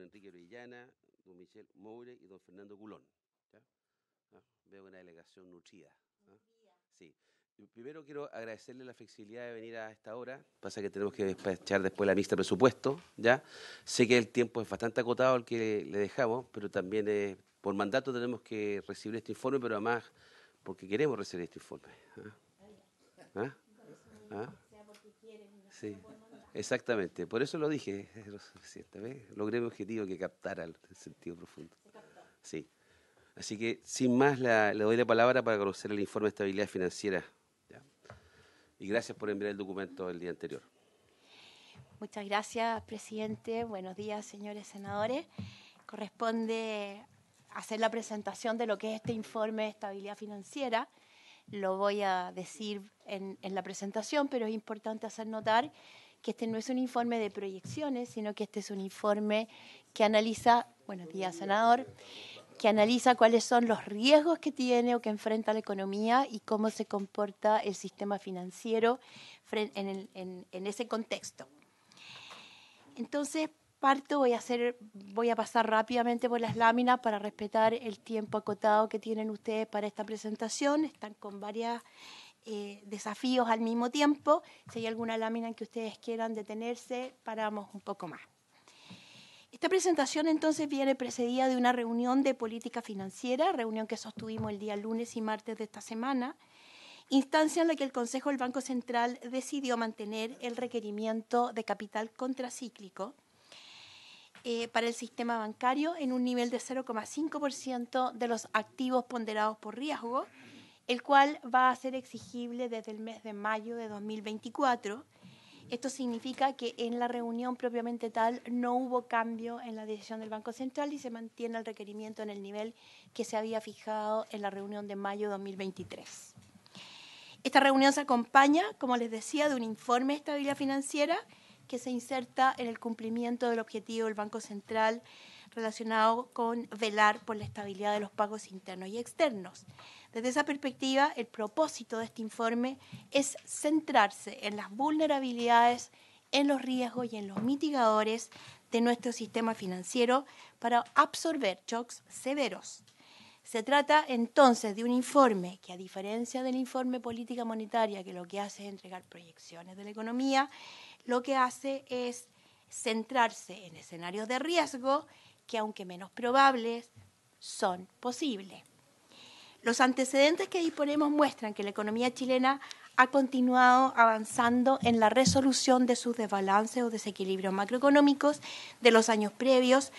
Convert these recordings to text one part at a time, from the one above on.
don Enrique Orellana, don Michel Moure y don Fernando Culón. ¿Ya? Veo una delegación nutrida. Sí. Primero quiero agradecerle la flexibilidad de venir a esta hora. Pasa que tenemos que despachar después la mixta de presupuesto, ¿ya? Sé que el tiempo es bastante acotado el que le dejamos, pero también por mandato tenemos que recibir este informe, pero además porque queremos recibir este informe. ¿Ah? ¿Ah? Sí, exactamente. Por eso lo dije. Logré mi objetivo que captara el sentido profundo. Sí. Así que, sin más, le doy la palabra para conocer el informe de estabilidad financiera. ¿Ya? Y gracias por enviar el documento el día anterior. Muchas gracias, presidente. Buenos días, señores senadores. Corresponde hacer la presentación de lo que es este informe de estabilidad financiera. Lo voy a decir en la presentación, pero es importante hacer notar que este no es un informe de proyecciones, sino que este es un informe que analiza, buenos días, senador, que analiza cuáles son los riesgos que tiene o que enfrenta la economía y cómo se comporta el sistema financiero en ese contexto. Entonces, voy a pasar rápidamente por las láminas para respetar el tiempo acotado que tienen ustedes para esta presentación. Están con varios desafíos al mismo tiempo. Si hay alguna lámina en que ustedes quieran detenerse, paramos un poco más. Esta presentación entonces viene precedida de una reunión de política financiera, reunión que sostuvimos el día lunes y martes de esta semana, instancia en la que el Consejo del Banco Central decidió mantener el requerimiento de capital contracíclico para el sistema bancario en un nivel de 0,5% de los activos ponderados por riesgo, el cual va a ser exigible desde el mes de mayo de 2024. Esto significa que en la reunión propiamente tal no hubo cambio en la decisión del Banco Central y se mantiene el requerimiento en el nivel que se había fijado en la reunión de mayo de 2023. Esta reunión se acompaña, como les decía, de un informe de estabilidad financiera que se inserta en el cumplimiento del objetivo del Banco Central relacionado con velar por la estabilidad de los pagos internos y externos. Desde esa perspectiva, el propósito de este informe es centrarse en las vulnerabilidades, en los riesgos y en los mitigadores de nuestro sistema financiero para absorber shocks severos. Se trata entonces de un informe que, a diferencia del informe política monetaria, que lo que hace es entregar proyecciones de la economía, lo que hace es centrarse en escenarios de riesgo que, aunque menos probables, son posibles. Los antecedentes que disponemos muestran que la economía chilena ha continuado avanzando en la resolución de sus desbalances o desequilibrios macroeconómicos de los años previos,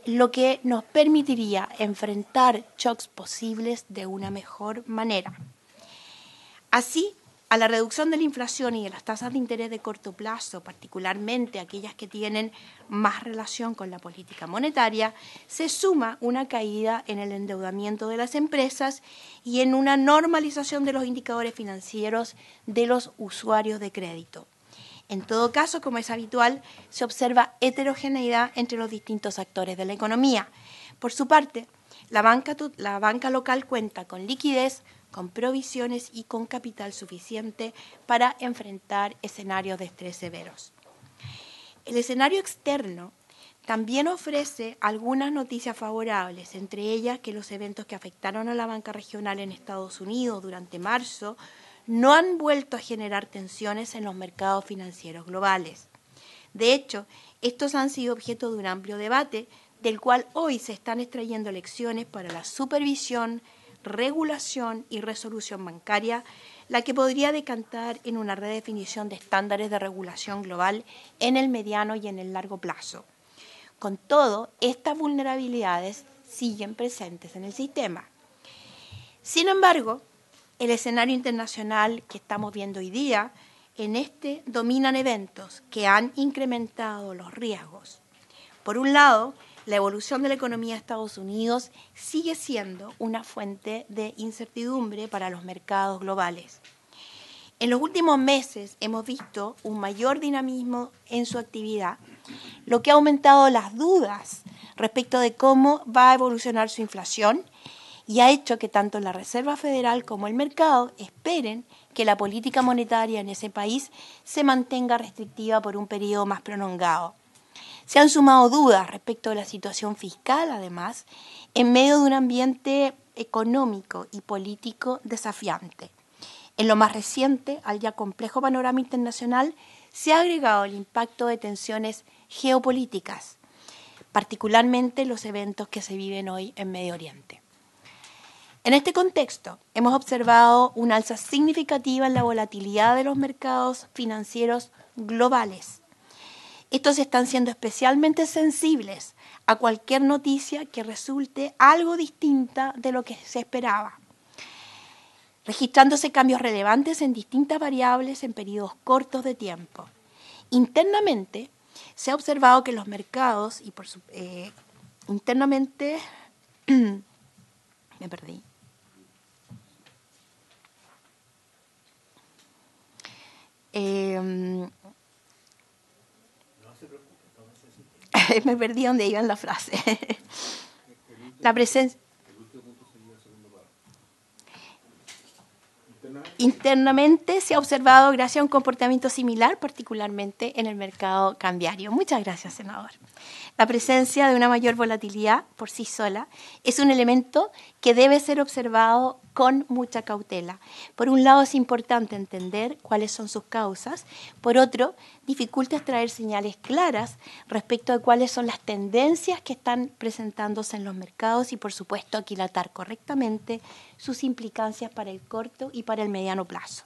lo que nos permitiría enfrentar shocks posibles de una mejor manera. Así, a la reducción de la inflación y de las tasas de interés de corto plazo, particularmente aquellas que tienen más relación con la política monetaria, se suma una caída en el endeudamiento de las empresas y en una normalización de los indicadores financieros de los usuarios de crédito. En todo caso, como es habitual, se observa heterogeneidad entre los distintos actores de la economía. Por su parte, la banca local cuenta con liquidez, con provisiones y con capital suficiente para enfrentar escenarios de estrés severos. El escenario externo también ofrece algunas noticias favorables, entre ellas que los eventos que afectaron a la banca regional en Estados Unidos durante marzo no han vuelto a generar tensiones en los mercados financieros globales. De hecho, estos han sido objeto de un amplio debate, del cual hoy se están extrayendo lecciones para la supervisión, regulación y resolución bancaria, la que podría decantar en una redefinición de estándares de regulación global en el mediano y en el largo plazo. Con todo, estas vulnerabilidades siguen presentes en el sistema. Sin embargo, el escenario internacional que estamos viendo hoy día, en este dominan eventos que han incrementado los riesgos. Por un lado, la evolución de la economía de Estados Unidos sigue siendo una fuente de incertidumbre para los mercados globales. En los últimos meses hemos visto un mayor dinamismo en su actividad, lo que ha aumentado las dudas respecto de cómo va a evolucionar su inflación y ha hecho que tanto la Reserva Federal como el mercado esperen que la política monetaria en ese país se mantenga restrictiva por un periodo más prolongado. Se han sumado dudas respecto de la situación fiscal, además, en medio de un ambiente económico y político desafiante. En lo más reciente, al ya complejo panorama internacional, se ha agregado el impacto de tensiones geopolíticas, particularmente los eventos que se viven hoy en Medio Oriente. En este contexto, hemos observado una alza significativa en la volatilidad de los mercados financieros globales. Estos están siendo especialmente sensibles a cualquier noticia que resulte algo distinta de lo que se esperaba, registrándose cambios relevantes en distintas variables en periodos cortos de tiempo. Internamente, se ha observado que los mercados, y internamente, me perdí. Me perdí donde iba en la frase. La presencia. Internamente se ha observado gracias a un comportamiento similar, particularmente en el mercado cambiario. Muchas gracias, senador. La presencia de una mayor volatilidad por sí sola es un elemento que debe ser observado con mucha cautela. Por un lado, es importante entender cuáles son sus causas. Por otro, dificulta extraer señales claras respecto de cuáles son las tendencias que están presentándose en los mercados y, por supuesto, aquilatar correctamente sus implicancias para el corto y para el mediano plazo.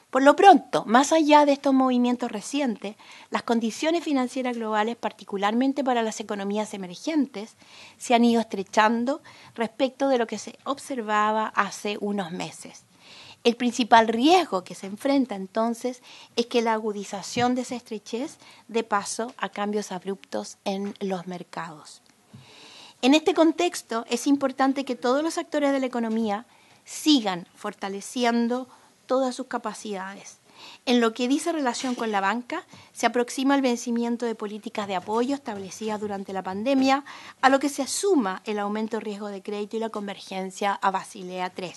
Por lo pronto, más allá de estos movimientos recientes, las condiciones financieras globales, particularmente para las economías emergentes, se han ido estrechando respecto de lo que se observaba hace unos meses. El principal riesgo que se enfrenta entonces es que la agudización de esa estrechez dé paso a cambios abruptos en los mercados. En este contexto, es importante que todos los actores de la economía sigan fortaleciendo todas sus capacidades. En lo que dice relación con la banca, se aproxima el vencimiento de políticas de apoyo establecidas durante la pandemia, a lo que se asuma el aumento de riesgo de crédito y la convergencia a Basilea III.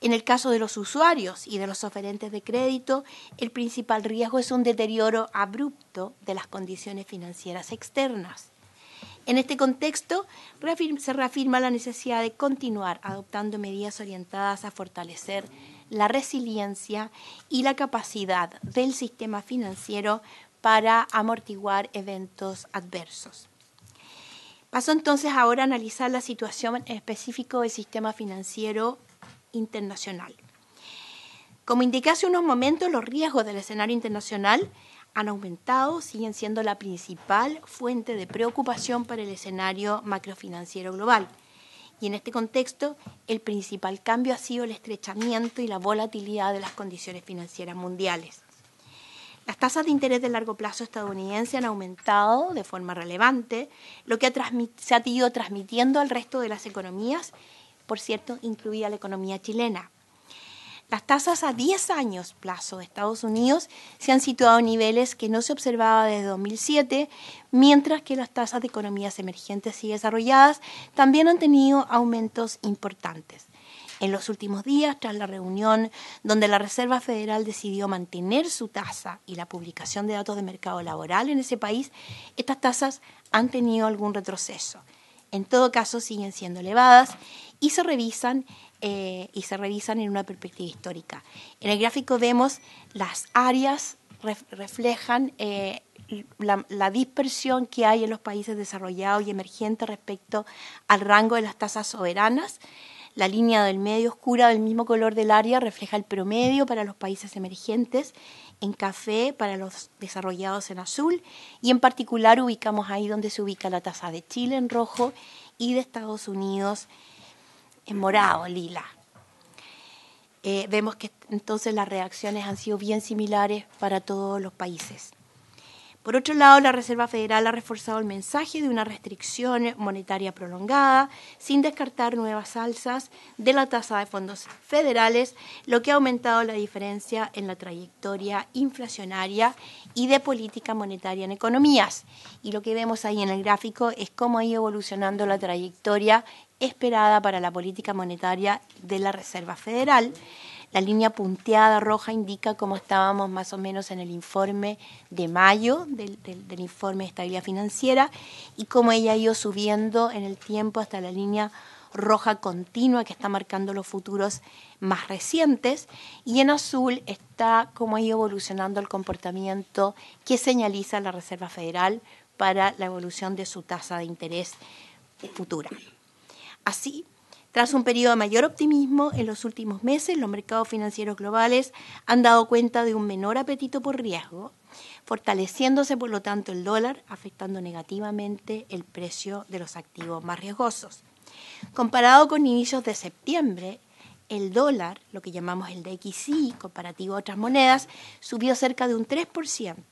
En el caso de los usuarios y de los oferentes de crédito, el principal riesgo es un deterioro abrupto de las condiciones financieras externas. En este contexto, se reafirma la necesidad de continuar adoptando medidas orientadas a fortalecer la resiliencia y la capacidad del sistema financiero para amortiguar eventos adversos. Paso entonces ahora a analizar la situación en específico del sistema financiero internacional. Como indiqué hace unos momentos, los riesgos del escenario internacional han aumentado, siguen siendo la principal fuente de preocupación para el escenario macrofinanciero global. Y en este contexto, el principal cambio ha sido el estrechamiento y la volatilidad de las condiciones financieras mundiales. Las tasas de interés de largo plazo estadounidenses han aumentado de forma relevante, lo que se ha ido transmitiendo al resto de las economías, por cierto, incluida la economía chilena. Las tasas a 10 años plazo de Estados Unidos se han situado en niveles que no se observaba desde 2007, mientras que las tasas de economías emergentes y desarrolladas también han tenido aumentos importantes. En los últimos días, tras la reunión donde la Reserva Federal decidió mantener su tasa y la publicación de datos de mercado laboral en ese país, estas tasas han tenido algún retroceso. En todo caso, siguen siendo elevadas y se revisan en una perspectiva histórica. En el gráfico vemos las áreas reflejan la dispersión que hay en los países desarrollados y emergentes respecto al rango de las tasas soberanas. La línea del medio oscura del mismo color del área refleja el promedio para los países emergentes, en café para los desarrollados en azul, y en particular ubicamos ahí donde se ubica la tasa de Chile en rojo y de Estados Unidos en morado, lila. Vemos que entonces las reacciones han sido bien similares para todos los países. Por otro lado, la Reserva Federal ha reforzado el mensaje de una restricción monetaria prolongada, sin descartar nuevas alzas de la tasa de fondos federales, lo que ha aumentado la diferencia en la trayectoria inflacionaria y de política monetaria en economías. Y lo que vemos ahí en el gráfico es cómo ha ido evolucionando la trayectoria esperada para la política monetaria de la Reserva Federal. La línea punteada roja indica cómo estábamos más o menos en el informe de mayo del informe de estabilidad financiera y cómo ella ha ido subiendo en el tiempo hasta la línea roja continua que está marcando los futuros más recientes, y en azul está cómo ha ido evolucionando el comportamiento que señaliza la Reserva Federal para la evolución de su tasa de interés futura. Así, tras un periodo de mayor optimismo en los últimos meses, los mercados financieros globales han dado cuenta de un menor apetito por riesgo, fortaleciéndose por lo tanto el dólar, afectando negativamente el precio de los activos más riesgosos. Comparado con inicios de septiembre, el dólar, lo que llamamos el DXY, comparativo a otras monedas, subió cerca de un 3%,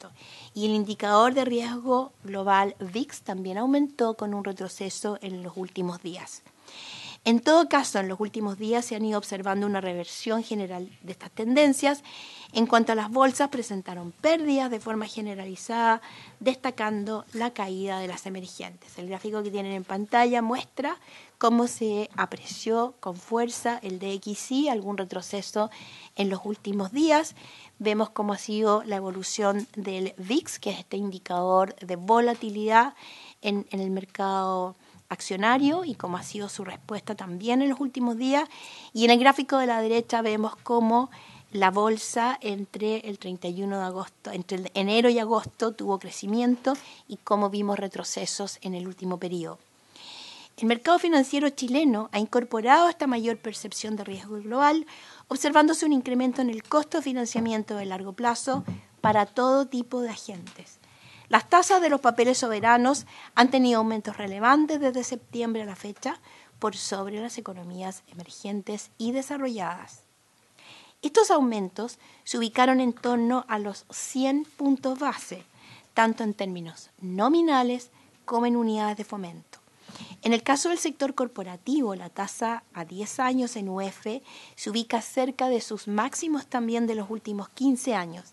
y el indicador de riesgo global VIX también aumentó con un retroceso en los últimos días. En todo caso, en los últimos días se han ido observando una reversión general de estas tendencias. En cuanto a las bolsas, presentaron pérdidas de forma generalizada, destacando la caída de las emergentes. El gráfico que tienen en pantalla muestra cómo se apreció con fuerza el DXY, algún retroceso en los últimos días. Vemos cómo ha sido la evolución del VIX, que es este indicador de volatilidad en el mercado accionario, y cómo ha sido su respuesta también en los últimos días. Y en el gráfico de la derecha vemos cómo la bolsa entre el 31 de agosto, entre enero y agosto tuvo crecimiento y cómo vimos retrocesos en el último periodo. El mercado financiero chileno ha incorporado esta mayor percepción de riesgo global, observándose un incremento en el costo de financiamiento de largo plazo para todo tipo de agentes. Las tasas de los papeles soberanos han tenido aumentos relevantes desde septiembre a la fecha por sobre las economías emergentes y desarrolladas. Estos aumentos se ubicaron en torno a los 100 puntos base, tanto en términos nominales como en unidades de fomento. En el caso del sector corporativo, la tasa a 10 años en UF se ubica cerca de sus máximos también de los últimos 15 años.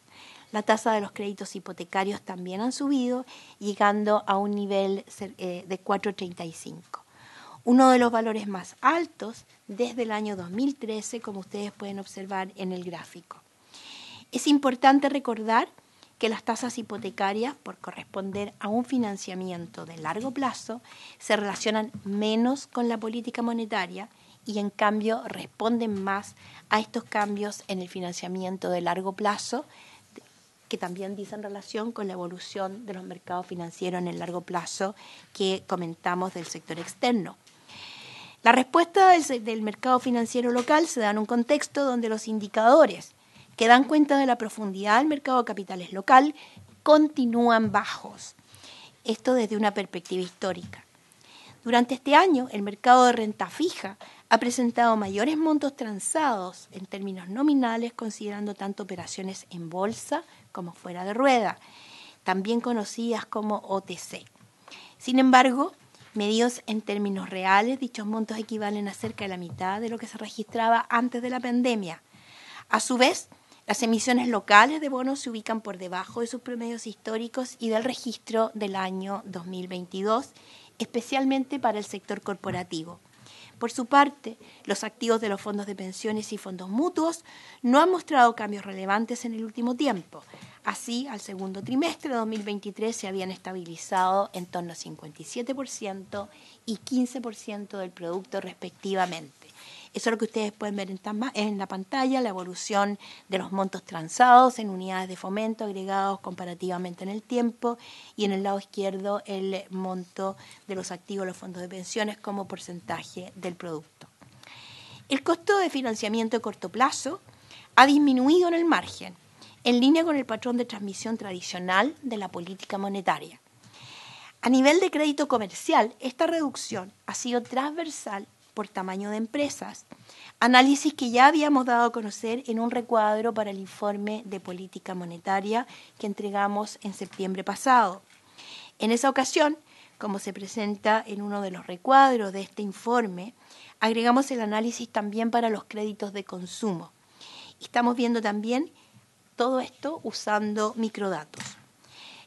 La tasa de los créditos hipotecarios también han subido, llegando a un nivel de 4,35. Uno de los valores más altos desde el año 2013, como ustedes pueden observar en el gráfico. Es importante recordar que las tasas hipotecarias, por corresponder a un financiamiento de largo plazo, se relacionan menos con la política monetaria y en cambio responden más a estos cambios en el financiamiento de largo plazo, que también dicen relación con la evolución de los mercados financieros en el largo plazo que comentamos del sector externo. La respuesta del mercado financiero local se da en un contexto donde los indicadores que dan cuenta de la profundidad del mercado de capitales local continúan bajos. Esto desde una perspectiva histórica. Durante este año, el mercado de renta fija ha presentado mayores montos transados en términos nominales, considerando tanto operaciones en bolsa como fuera de rueda, también conocidas como OTC. Sin embargo, medidos en términos reales, dichos montos equivalen a cerca de la mitad de lo que se registraba antes de la pandemia. A su vez, las emisiones locales de bonos se ubican por debajo de sus promedios históricos y del registro del año 2022, especialmente para el sector corporativo. Por su parte, los activos de los fondos de pensiones y fondos mutuos no han mostrado cambios relevantes en el último tiempo. Así, al segundo trimestre de 2023 se habían estabilizado en torno a 57% y 15% del producto respectivamente. Eso es lo que ustedes pueden ver en la pantalla, la evolución de los montos transados en unidades de fomento agregados comparativamente en el tiempo, y en el lado izquierdo el monto de los activos de los fondos de pensiones como porcentaje del producto. El costo de financiamiento de corto plazo ha disminuido en el margen, en línea con el patrón de transmisión tradicional de la política monetaria. A nivel de crédito comercial, esta reducción ha sido transversal por tamaño de empresas, análisis que ya habíamos dado a conocer en un recuadro para el informe de política monetaria que entregamos en septiembre pasado. En esa ocasión, como se presenta en uno de los recuadros de este informe, agregamos el análisis también para los créditos de consumo. Estamos viendo también todo esto usando microdatos.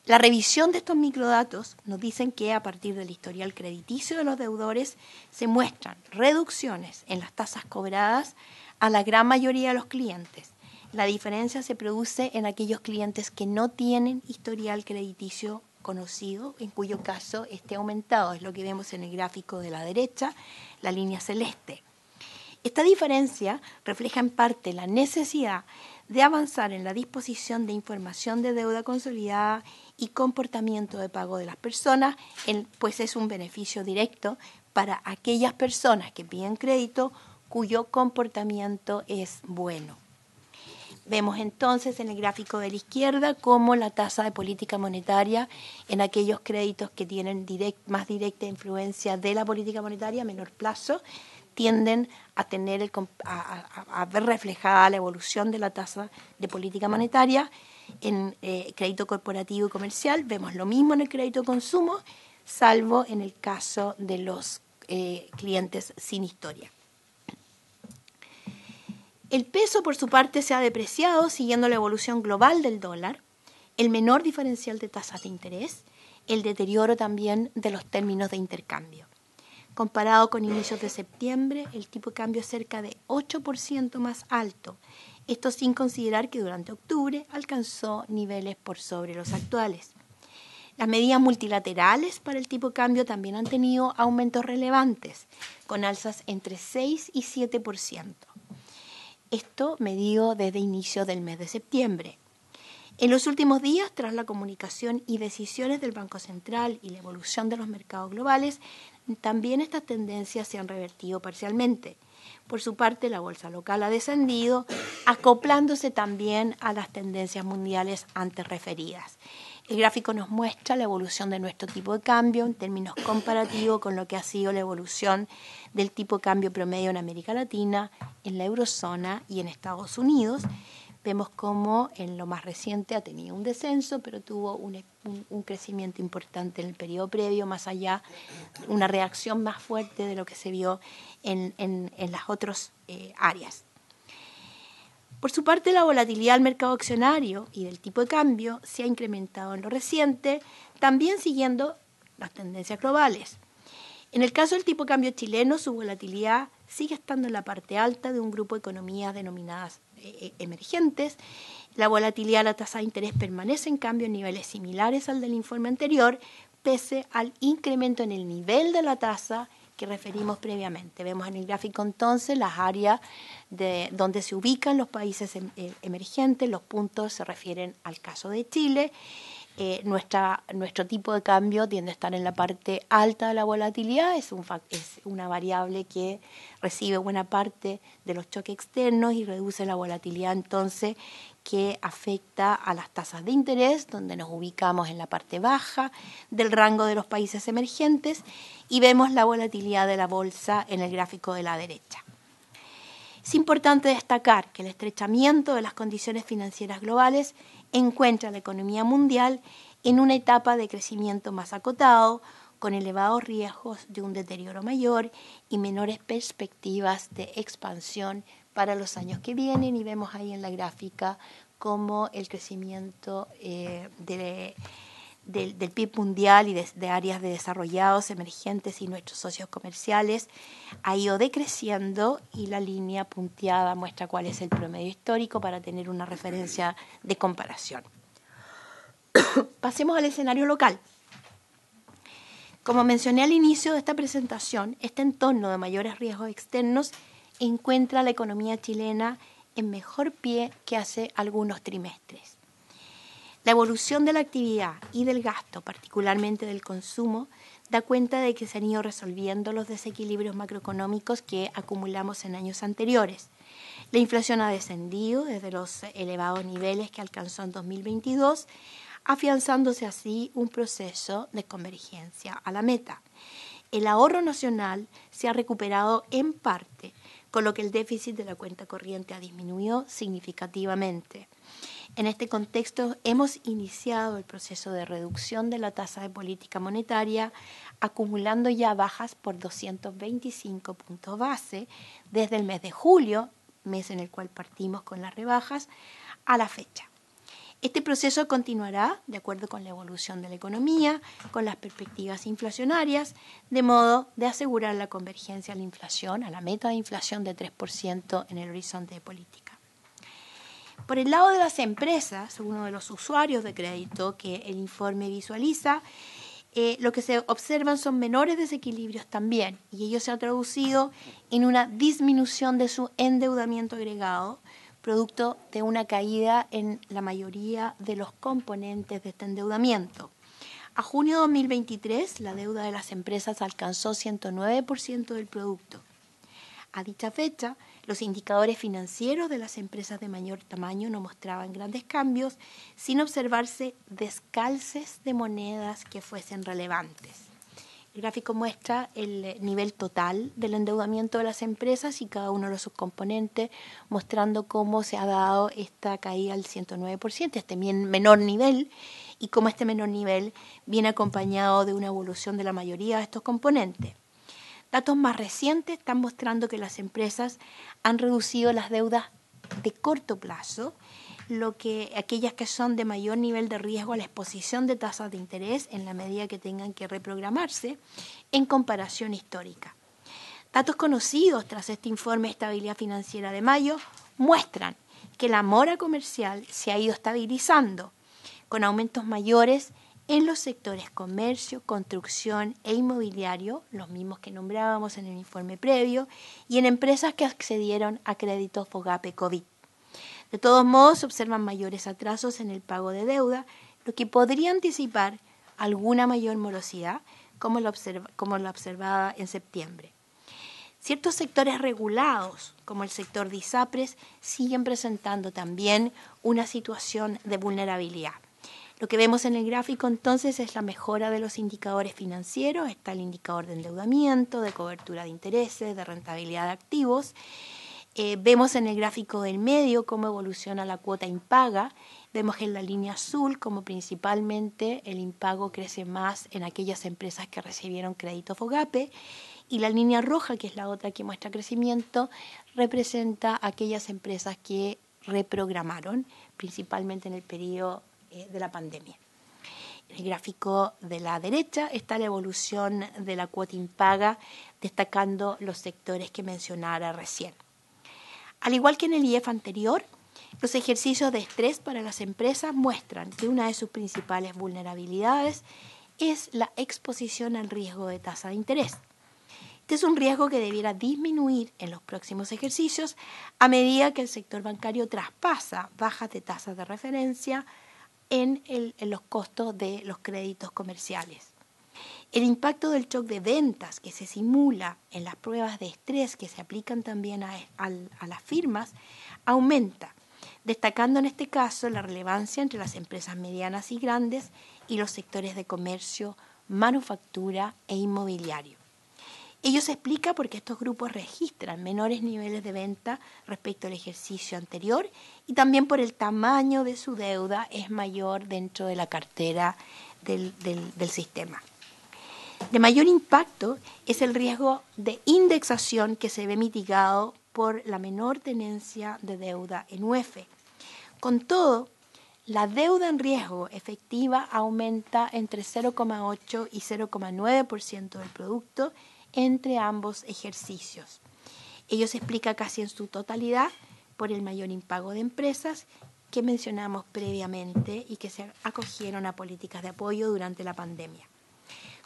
La revisión de estos microdatos nos dicen que a partir del historial crediticio de los deudores se muestran reducciones en las tasas cobradas a la gran mayoría de los clientes. La diferencia se produce en aquellos clientes que no tienen historial crediticio conocido, en cuyo caso esté aumentado. Es lo que vemos en el gráfico de la derecha, la línea celeste. Esta diferencia refleja en parte la necesidad de avanzar en la disposición de información de deuda consolidada y comportamiento de pago de las personas, pues es un beneficio directo para aquellas personas que piden crédito cuyo comportamiento es bueno. Vemos entonces en el gráfico de la izquierda cómo la tasa de política monetaria en aquellos créditos que tienen más directa influencia de la política monetaria a menor plazo tienden a ver reflejada la evolución de la tasa de política monetaria en crédito corporativo y comercial. Vemos lo mismo en el crédito de consumo, salvo en el caso de los clientes sin historia. El peso, por su parte, se ha depreciado siguiendo la evolución global del dólar, el menor diferencial de tasas de interés, el deterioro también de los términos de intercambio. Comparado con inicios de septiembre, el tipo de cambio es cerca de 8% más alto, esto sin considerar que durante octubre alcanzó niveles por sobre los actuales. Las medidas multilaterales para el tipo de cambio también han tenido aumentos relevantes, con alzas entre 6 y 7%. Esto medido desde inicio del mes de septiembre. En los últimos días, tras la comunicación y decisiones del Banco Central y la evolución de los mercados globales, también estas tendencias se han revertido parcialmente. Por su parte, la bolsa local ha descendido, acoplándose también a las tendencias mundiales antes referidas. El gráfico nos muestra la evolución de nuestro tipo de cambio en términos comparativos con lo que ha sido la evolución del tipo de cambio promedio en América Latina, en la eurozona y en Estados Unidos. Vemos cómo en lo más reciente ha tenido un descenso, pero tuvo un crecimiento importante en el periodo previo, más allá, una reacción más fuerte de lo que se vio en las otras áreas. Por su parte, la volatilidad del mercado accionario y del tipo de cambio se ha incrementado en lo reciente, también siguiendo las tendencias globales. En el caso del tipo de cambio chileno, su volatilidad sigue estando en la parte alta de un grupo de economías denominadas emergentes. La volatilidad de la tasa de interés permanece, en cambio, en niveles similares al del informe anterior, pese al incremento en el nivel de la tasa que referimos previamente. Vemos en el gráfico entonces las áreas donde se ubican los países emergentes, los puntos se refieren al caso de Chile. Nuestro tipo de cambio tiende a estar en la parte alta de la volatilidad, es una variable que recibe buena parte de los choques externos y reduce la volatilidad entonces que afecta a las tasas de interés, donde nos ubicamos en la parte baja del rango de los países emergentes y vemos la volatilidad de la bolsa en el gráfico de la derecha. Es importante destacar que el estrechamiento de las condiciones financieras globales encuentra a la economía mundial en una etapa de crecimiento más acotado, con elevados riesgos de un deterioro mayor y menores perspectivas de expansión para los años que vienen, y vemos ahí en la gráfica cómo el crecimiento del PIB mundial y de áreas de desarrollados, emergentes y nuestros socios comerciales ha ido decreciendo, y la línea punteada muestra cuál es el promedio histórico para tener una referencia de comparación. Pasemos al escenario local. Como mencioné al inicio de esta presentación, este entorno de mayores riesgos externos encuentra a la economía chilena en mejor pie que hace algunos trimestres. La evolución de la actividad y del gasto, particularmente del consumo, da cuenta de que se han ido resolviendo los desequilibrios macroeconómicos que acumulamos en años anteriores. La inflación ha descendido desde los elevados niveles que alcanzó en 2022, afianzándose así un proceso de convergencia a la meta. El ahorro nacional se ha recuperado en parte, con lo que el déficit de la cuenta corriente ha disminuido significativamente. En este contexto, hemos iniciado el proceso de reducción de la tasa de política monetaria, acumulando ya bajas por 225 puntos base desde el mes de julio, mes en el cual partimos con las rebajas, a la fecha. Este proceso continuará de acuerdo con la evolución de la economía, con las perspectivas inflacionarias, de modo de asegurar la convergencia a la inflación, a la meta de inflación de 3% en el horizonte de política. Por el lado de las empresas, uno de los usuarios de crédito que el informe visualiza, lo que se observan son menores desequilibrios también, y ello se ha traducido en una disminución de su endeudamiento agregado, producto de una caída en la mayoría de los componentes de este endeudamiento. A junio de 2023, la deuda de las empresas alcanzó 109% del producto. A dicha fecha, los indicadores financieros de las empresas de mayor tamaño no mostraban grandes cambios, sin observarse descalces de monedas que fuesen relevantes. El gráfico muestra el nivel total del endeudamiento de las empresas y cada uno de sus componentes, mostrando cómo se ha dado esta caída al 109%, este menor nivel, y cómo este menor nivel viene acompañado de una evolución de la mayoría de estos componentes. Datos más recientes están mostrando que las empresas han reducido las deudas de corto plazo, aquellas que son de mayor nivel de riesgo a la exposición de tasas de interés en la medida que tengan que reprogramarse en comparación histórica. Datos conocidos tras este informe de estabilidad financiera de mayo muestran que la mora comercial se ha ido estabilizando, con aumentos mayores en los sectores comercio, construcción e inmobiliario, los mismos que nombrábamos en el informe previo, y en empresas que accedieron a créditos FOGAPE COVID. De todos modos, se observan mayores atrasos en el pago de deuda, lo que podría anticipar alguna mayor morosidad, como la observada en septiembre. Ciertos sectores regulados, como el sector de ISAPRES, siguen presentando también una situación de vulnerabilidad. Lo que vemos en el gráfico entonces es la mejora de los indicadores financieros. Está el indicador de endeudamiento, de cobertura de intereses, de rentabilidad de activos. Vemos en el gráfico del medio cómo evoluciona la cuota impaga. Vemos en la línea azul cómo principalmente el impago crece más en aquellas empresas que recibieron crédito FOGAPE. Y la línea roja, que es la otra que muestra crecimiento, representa aquellas empresas que reprogramaron, principalmente en el periodo de la pandemia. En el gráfico de la derecha está la evolución de la cuota impaga, destacando los sectores que mencionara recién. Al igual que en el IEF anterior, los ejercicios de estrés para las empresas muestran que una de sus principales vulnerabilidades es la exposición al riesgo de tasa de interés. Este es un riesgo que debiera disminuir en los próximos ejercicios a medida que el sector bancario traspasa bajas de tasas de referencia en los costos de los créditos comerciales. El impacto del shock de ventas que se simula en las pruebas de estrés que se aplican también a las firmas aumenta, destacando en este caso la relevancia entre las empresas medianas y grandes y los sectores de comercio, manufactura e inmobiliario. Ello se explica porque estos grupos registran menores niveles de venta respecto al ejercicio anterior y también por el tamaño de su deuda es mayor dentro de la cartera del sistema. De mayor impacto es el riesgo de indexación que se ve mitigado por la menor tenencia de deuda en UEF. Con todo, la deuda en riesgo efectiva aumenta entre 0,8 y 0,9% del producto entre ambos ejercicios. Ello se explica casi en su totalidad por el mayor impago de empresas que mencionamos previamente y que se acogieron a políticas de apoyo durante la pandemia.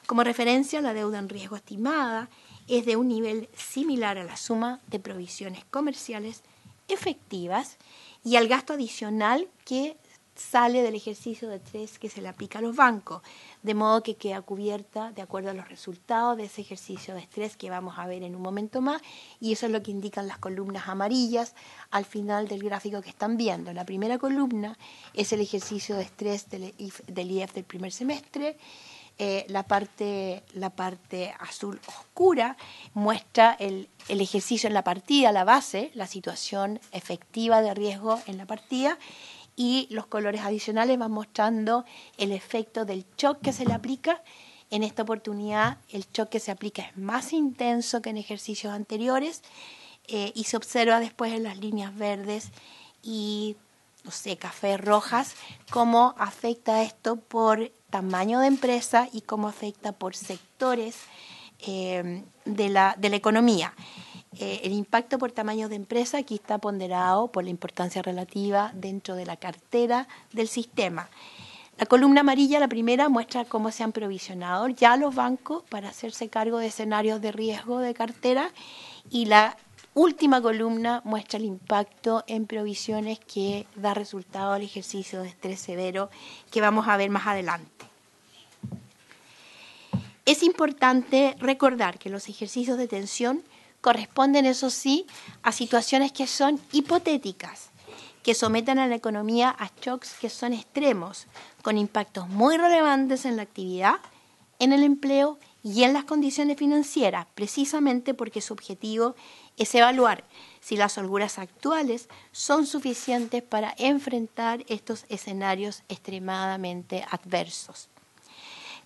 Como referencia, la deuda en riesgo estimada es de un nivel similar a la suma de provisiones comerciales efectivas y al gasto adicional que sale del ejercicio de estrés que se le aplica a los bancos, de modo que queda cubierta de acuerdo a los resultados de ese ejercicio de estrés que vamos a ver en un momento más, y eso es lo que indican las columnas amarillas al final del gráfico que están viendo. La primera columna es el ejercicio de estrés del IEF del primer semestre. La parte azul oscura muestra el ejercicio en la partida, la base, la situación efectiva de riesgo en la partida, y los colores adicionales van mostrando el efecto del shock que se le aplica. En esta oportunidad el shock que se aplica es más intenso que en ejercicios anteriores y se observa después en las líneas verdes y no sé, cafés rojas, cómo afecta esto por tamaño de empresa y cómo afecta por sectores de la economía. El impacto por tamaño de empresa aquí está ponderado por la importancia relativa dentro de la cartera del sistema. La columna amarilla, la primera, muestra cómo se han provisionado ya los bancos para hacerse cargo de escenarios de riesgo de cartera, y la última columna muestra el impacto en provisiones que da resultado al ejercicio de estrés severo que vamos a ver más adelante. Es importante recordar que los ejercicios de tensión corresponden, eso sí, a situaciones que son hipotéticas, que someten a la economía a shocks que son extremos, con impactos muy relevantes en la actividad, en el empleo y en las condiciones financieras, precisamente porque su objetivo es evaluar si las holguras actuales son suficientes para enfrentar estos escenarios extremadamente adversos.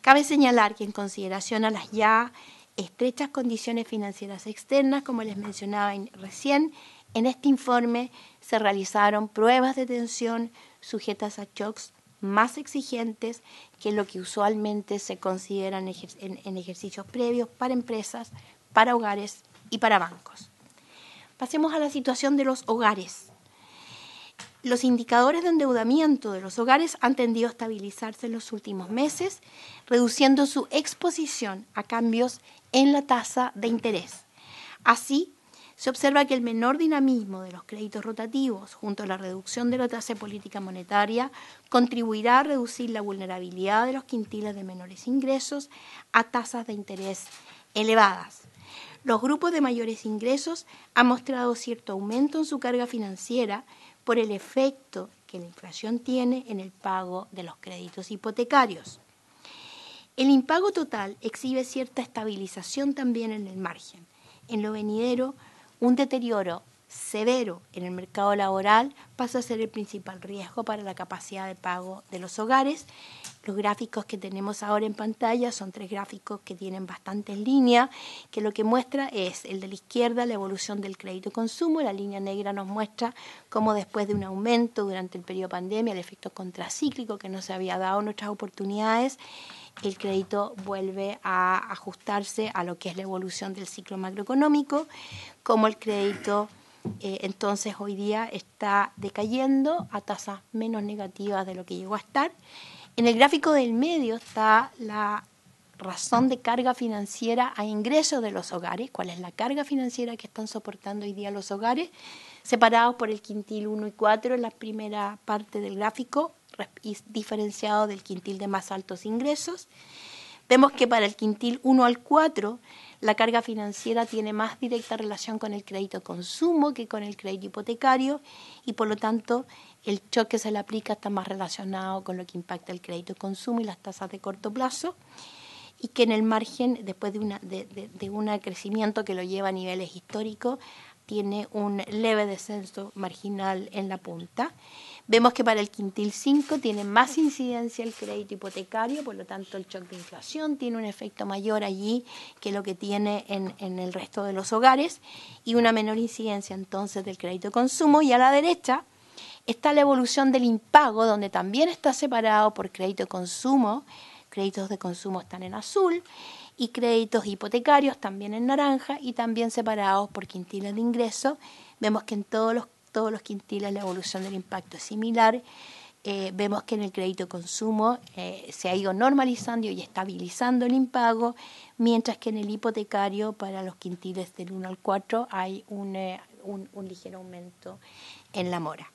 Cabe señalar que en consideración a las ya estrechas condiciones financieras externas, como les mencionaba recién, en este informe se realizaron pruebas de tensión sujetas a shocks más exigentes que lo que usualmente se considera en ejercicios previos para empresas, para hogares y para bancos. Pasemos a la situación de los hogares. Los indicadores de endeudamiento de los hogares han tendido a estabilizarse en los últimos meses, reduciendo su exposición a cambios en la tasa de interés. Así, se observa que el menor dinamismo de los créditos rotativos, junto a la reducción de la tasa de política monetaria, contribuirá a reducir la vulnerabilidad de los quintiles de menores ingresos a tasas de interés elevadas. Los grupos de mayores ingresos han mostrado cierto aumento en su carga financiera por el efecto que la inflación tiene en el pago de los créditos hipotecarios. El impago total exhibe cierta estabilización también en el margen. En lo venidero, un deterioro severo en el mercado laboral pasa a ser el principal riesgo para la capacidad de pago de los hogares. Los gráficos que tenemos ahora en pantalla son 3 gráficos que tienen bastantes líneas, que lo que muestra es el de la izquierda, la evolución del crédito consumo. La línea negra nos muestra cómo después de un aumento durante el periodo de pandemia, el efecto contracíclico que no se había dado en otras oportunidades, el crédito vuelve a ajustarse a lo que es la evolución del ciclo macroeconómico, como el crédito entonces hoy día está decayendo a tasas menos negativas de lo que llegó a estar. En el gráfico del medio está la razón de carga financiera a ingresos de los hogares, cuál es la carga financiera que están soportando hoy día los hogares, separados por el quintil 1 y 4 en la primera parte del gráfico y diferenciado del quintil de más altos ingresos. Vemos que para el quintil 1 al 4 la carga financiera tiene más directa relación con el crédito consumo que con el crédito hipotecario, y por lo tanto el shock que se le aplica está más relacionado con lo que impacta el crédito consumo y las tasas de corto plazo, y que en el margen, después de un crecimiento que lo lleva a niveles históricos, tiene un leve descenso marginal en la punta. Vemos que para el quintil 5 tiene más incidencia el crédito hipotecario, por lo tanto el shock de inflación tiene un efecto mayor allí que lo que tiene en el resto de los hogares, y una menor incidencia entonces del crédito de consumo. Y a la derecha está la evolución del impago, donde también está separado por crédito de consumo. Créditos de consumo están en azul y créditos hipotecarios también en naranja, y también separados por quintiles de ingreso. Vemos que en todos los quintiles la evolución del impacto es similar. Vemos que en el crédito de consumo se ha ido normalizando y estabilizando el impago, mientras que en el hipotecario para los quintiles del 1 al 4 hay un ligero aumento en la mora.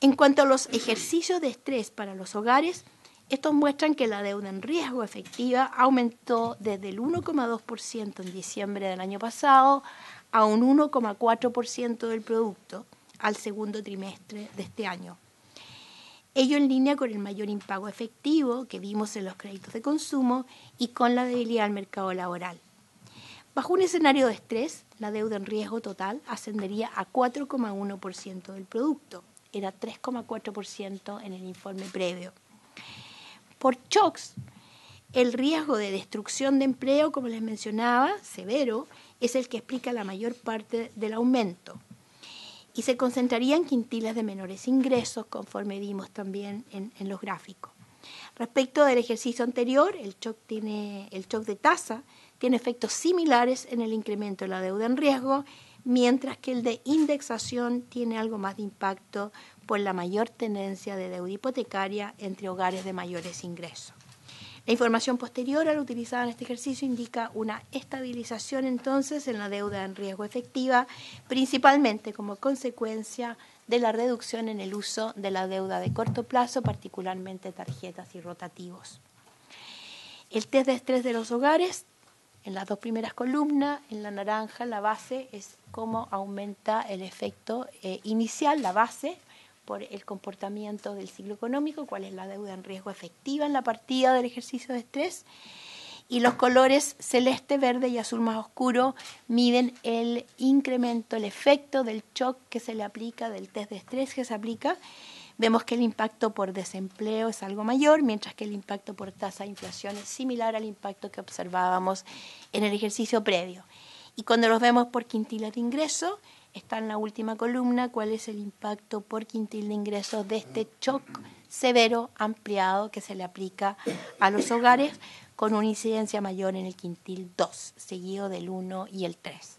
En cuanto a los ejercicios de estrés para los hogares, estos muestran que la deuda en riesgo efectiva aumentó desde el 1,2% en diciembre del año pasado a un 1,4% del producto al segundo trimestre de este año. Ello en línea con el mayor impago efectivo que vimos en los créditos de consumo y con la debilidad del mercado laboral. Bajo un escenario de estrés, la deuda en riesgo total ascendería a 4,1% del producto. Era 3,4% en el informe previo. Por shocks, el riesgo de destrucción de empleo, como les mencionaba, severo, es el que explica la mayor parte del aumento. y se concentraría en quintiles de menores ingresos, conforme vimos también en los gráficos. Respecto del ejercicio anterior, el shock de tasa tiene efectos similares en el incremento de la deuda en riesgo, mientras que el de indexación tiene algo más de impacto por la mayor tendencia de deuda hipotecaria entre hogares de mayores ingresos. La información posterior a la utilizada en este ejercicio indica una estabilización entonces en la deuda en riesgo efectiva, principalmente como consecuencia de la reducción en el uso de la deuda de corto plazo, particularmente tarjetas y rotativos. El test de estrés de los hogares, en las dos primeras columnas, en la naranja, la base es cómo aumenta el efecto inicial, la base, por el comportamiento del ciclo económico, cuál es la deuda en riesgo efectiva en la partida del ejercicio de estrés, y los colores celeste, verde y azul más oscuro miden el incremento, el efecto del shock que se le aplica, del test de estrés que se aplica. Vemos que el impacto por desempleo es algo mayor, mientras que el impacto por tasa de inflación es similar al impacto que observábamos en el ejercicio previo. Y cuando los vemos por quintiles de ingreso, está en la última columna cuál es el impacto por quintil de ingresos de este shock severo ampliado que se le aplica a los hogares, con una incidencia mayor en el quintil 2, seguido del 1 y el 3.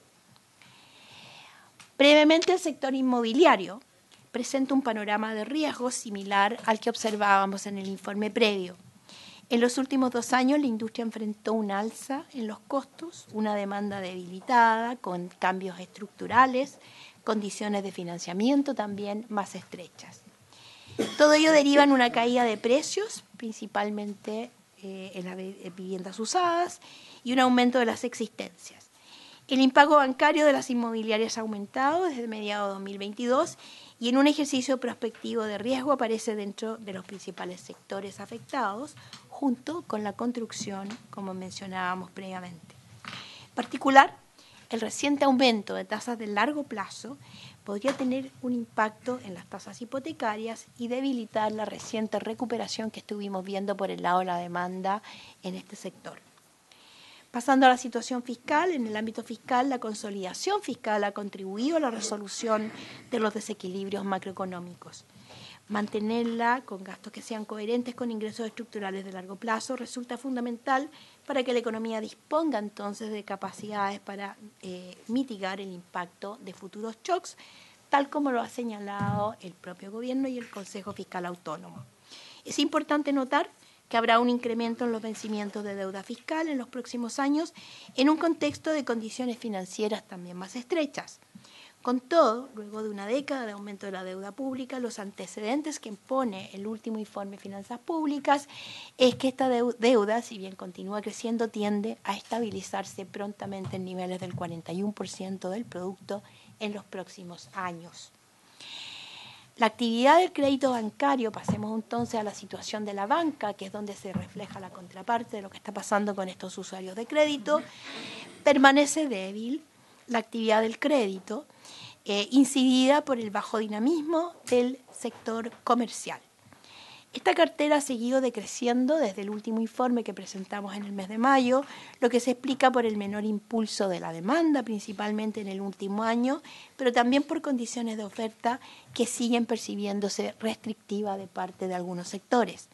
Brevemente, el sector inmobiliario presenta un panorama de riesgo similar al que observábamos en el informe previo. En los últimos 2 años, la industria enfrentó un alza en los costos, una demanda debilitada, con cambios estructurales, condiciones de financiamiento también más estrechas. Todo ello deriva en una caída de precios, principalmente en las viviendas usadas, y un aumento de las existencias. El impago bancario de las inmobiliarias ha aumentado desde mediados de 2022 y en un ejercicio prospectivo de riesgo aparece dentro de los principales sectores afectados, junto con la construcción, como mencionábamos previamente. En particular, el reciente aumento de tasas de largo plazo podría tener un impacto en las tasas hipotecarias y debilitar la reciente recuperación que estuvimos viendo por el lado de la demanda en este sector. Pasando a la situación fiscal, en el ámbito fiscal, la consolidación fiscal ha contribuido a la resolución de los desequilibrios macroeconómicos. Mantenerla con gastos que sean coherentes con ingresos estructurales de largo plazo resulta fundamental para que la economía disponga entonces de capacidades para mitigar el impacto de futuros shocks, tal como lo ha señalado el propio gobierno y el Consejo Fiscal Autónomo. Es importante notar que habrá un incremento en los vencimientos de deuda fiscal en los próximos años en un contexto de condiciones financieras también más estrechas. Con todo, luego de una década de aumento de la deuda pública, los antecedentes que impone el último informe de finanzas públicas es que esta deuda, si bien continúa creciendo, tiende a estabilizarse prontamente en niveles del 41% del producto en los próximos años. La actividad del crédito bancario, pasemos entonces a la situación de la banca, que es donde se refleja la contraparte de lo que está pasando con estos usuarios de crédito, permanece débil. La actividad del crédito, incidida por el bajo dinamismo del sector comercial. Esta cartera ha seguido decreciendo desde el último informe que presentamos en el mes de mayo, lo que se explica por el menor impulso de la demanda, principalmente en el último año, pero también por condiciones de oferta que siguen percibiéndose restrictivas de parte de algunos sectores.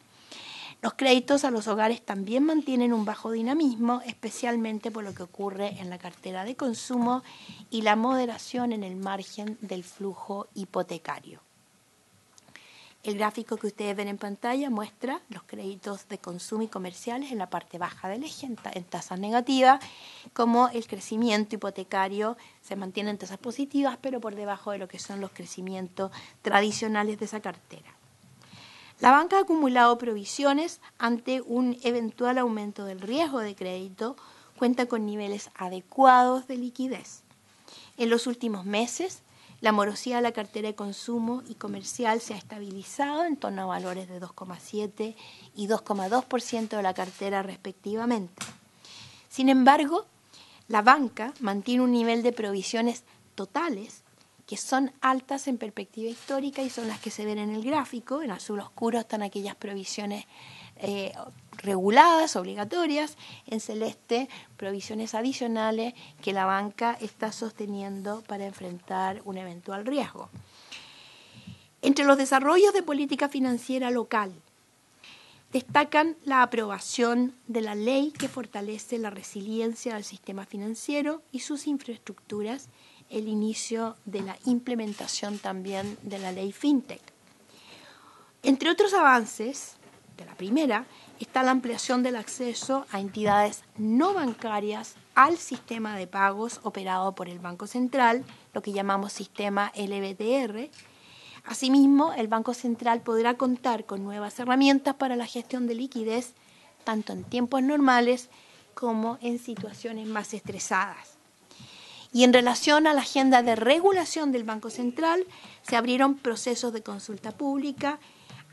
Los créditos a los hogares también mantienen un bajo dinamismo, especialmente por lo que ocurre en la cartera de consumo y la moderación en el margen del flujo hipotecario. El gráfico que ustedes ven en pantalla muestra los créditos de consumo y comerciales en la parte baja del eje, en tasas negativas, como el crecimiento hipotecario se mantiene en tasas positivas, pero por debajo de lo que son los crecimientos tradicionales de esa cartera. La banca ha acumulado provisiones ante un eventual aumento del riesgo de crédito, cuenta con niveles adecuados de liquidez. En los últimos meses, la morosidad de la cartera de consumo y comercial se ha estabilizado en torno a valores de 2,7 y 2,2% de la cartera respectivamente. Sin embargo, la banca mantiene un nivel de provisiones totales que son altas en perspectiva histórica y son las que se ven en el gráfico. En azul oscuro están aquellas provisiones reguladas, obligatorias, en celeste provisiones adicionales que la banca está sosteniendo para enfrentar un eventual riesgo. Entre los desarrollos de política financiera local, destacan la aprobación de la ley que fortalece la resiliencia del sistema financiero y sus infraestructuras, el inicio de la implementación también de la ley FinTech. Entre otros avances, de la primera, está la ampliación del acceso a entidades no bancarias al sistema de pagos operado por el Banco Central, lo que llamamos sistema LBTR. Asimismo, el Banco Central podrá contar con nuevas herramientas para la gestión de liquidez, tanto en tiempos normales como en situaciones más estresadas. Y en relación a la agenda de regulación del Banco Central, se abrieron procesos de consulta pública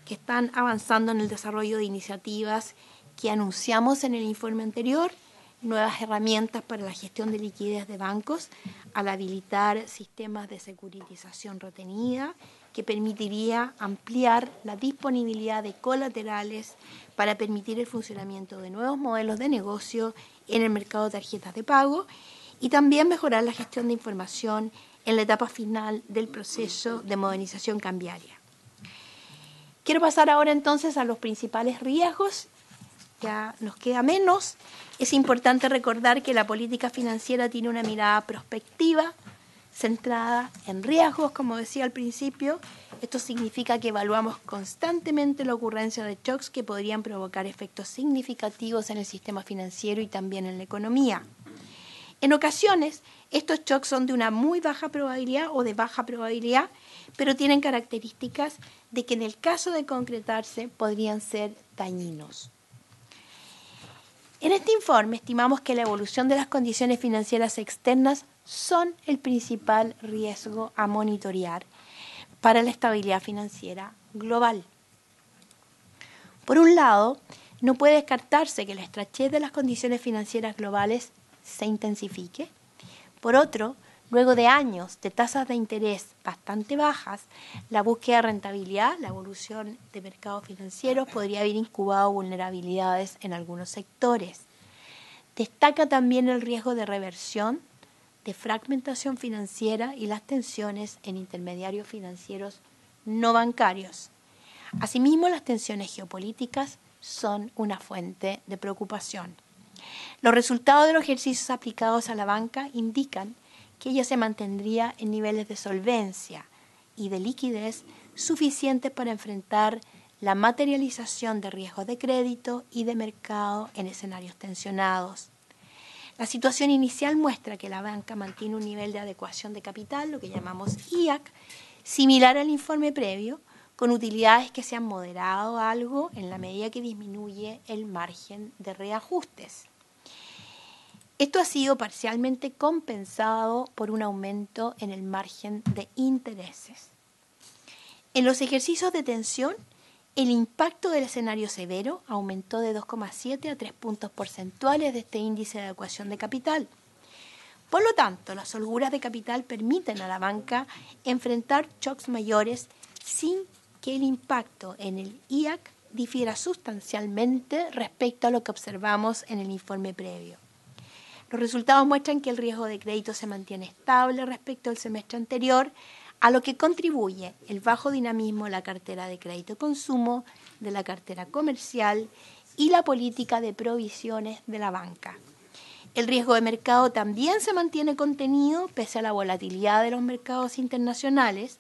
que están avanzando en el desarrollo de iniciativas que anunciamos en el informe anterior, nuevas herramientas para la gestión de liquidez de bancos, al habilitar sistemas de securitización retenida, que permitiría ampliar la disponibilidad de colaterales para permitir el funcionamiento de nuevos modelos de negocio en el mercado de tarjetas de pago y también mejorar la gestión de información en la etapa final del proceso de modernización cambiaria. Quiero pasar ahora entonces a los principales riesgos. Ya nos queda menos. Es importante recordar que la política financiera tiene una mirada prospectiva, centrada en riesgos, como decía al principio. Esto significa que evaluamos constantemente la ocurrencia de shocks que podrían provocar efectos significativos en el sistema financiero y también en la economía. En ocasiones, estos shocks son de una muy baja probabilidad o de baja probabilidad, pero tienen características de que en el caso de concretarse podrían ser dañinos. En este informe estimamos que la evolución de las condiciones financieras externas son el principal riesgo a monitorear para la estabilidad financiera global. Por un lado, no puede descartarse que la estrechez de las condiciones financieras globales se intensifique. Por otro, luego de años de tasas de interés bastante bajas, la búsqueda de rentabilidad, la evolución de mercados financieros podría haber incubado vulnerabilidades en algunos sectores. Destaca también el riesgo de reversión, de fragmentación financiera y las tensiones en intermediarios financieros no bancarios. Asimismo, las tensiones geopolíticas son una fuente de preocupación. Los resultados de los ejercicios aplicados a la banca indican que ella se mantendría en niveles de solvencia y de liquidez suficientes para enfrentar la materialización de riesgos de crédito y de mercado en escenarios tensionados. La situación inicial muestra que la banca mantiene un nivel de adecuación de capital, lo que llamamos IAC, similar al informe previo, con utilidades que se han moderado algo en la medida que disminuye el margen de reajustes. Esto ha sido parcialmente compensado por un aumento en el margen de intereses. En los ejercicios de tensión, el impacto del escenario severo aumentó de 2,7 a 3 puntos porcentuales de este índice de adecuación de capital. Por lo tanto, las holguras de capital permiten a la banca enfrentar shocks mayores sin que el impacto en el IAC difiera sustancialmente respecto a lo que observamos en el informe previo. Los resultados muestran que el riesgo de crédito se mantiene estable respecto al semestre anterior, a lo que contribuye el bajo dinamismo de la cartera de crédito consumo, de la cartera comercial y la política de provisiones de la banca. El riesgo de mercado también se mantiene contenido pese a la volatilidad de los mercados internacionales,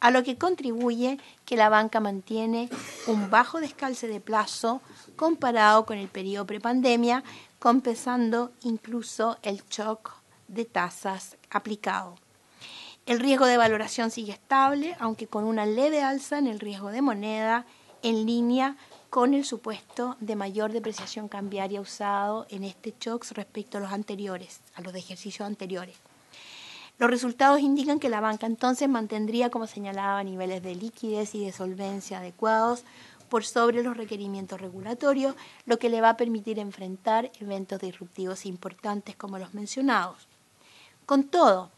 a lo que contribuye que la banca mantiene un bajo descalce de plazo comparado con el periodo prepandemia, compensando incluso el shock de tasas aplicado. El riesgo de valoración sigue estable, aunque con una leve alza en el riesgo de moneda, en línea con el supuesto de mayor depreciación cambiaria usado en este shock respecto a los anteriores, a los de ejercicios anteriores. Los resultados indican que la banca entonces mantendría, como señalaba, niveles de liquidez y de solvencia adecuados por sobre los requerimientos regulatorios, lo que le va a permitir enfrentar eventos disruptivos importantes como los mencionados. Con todo,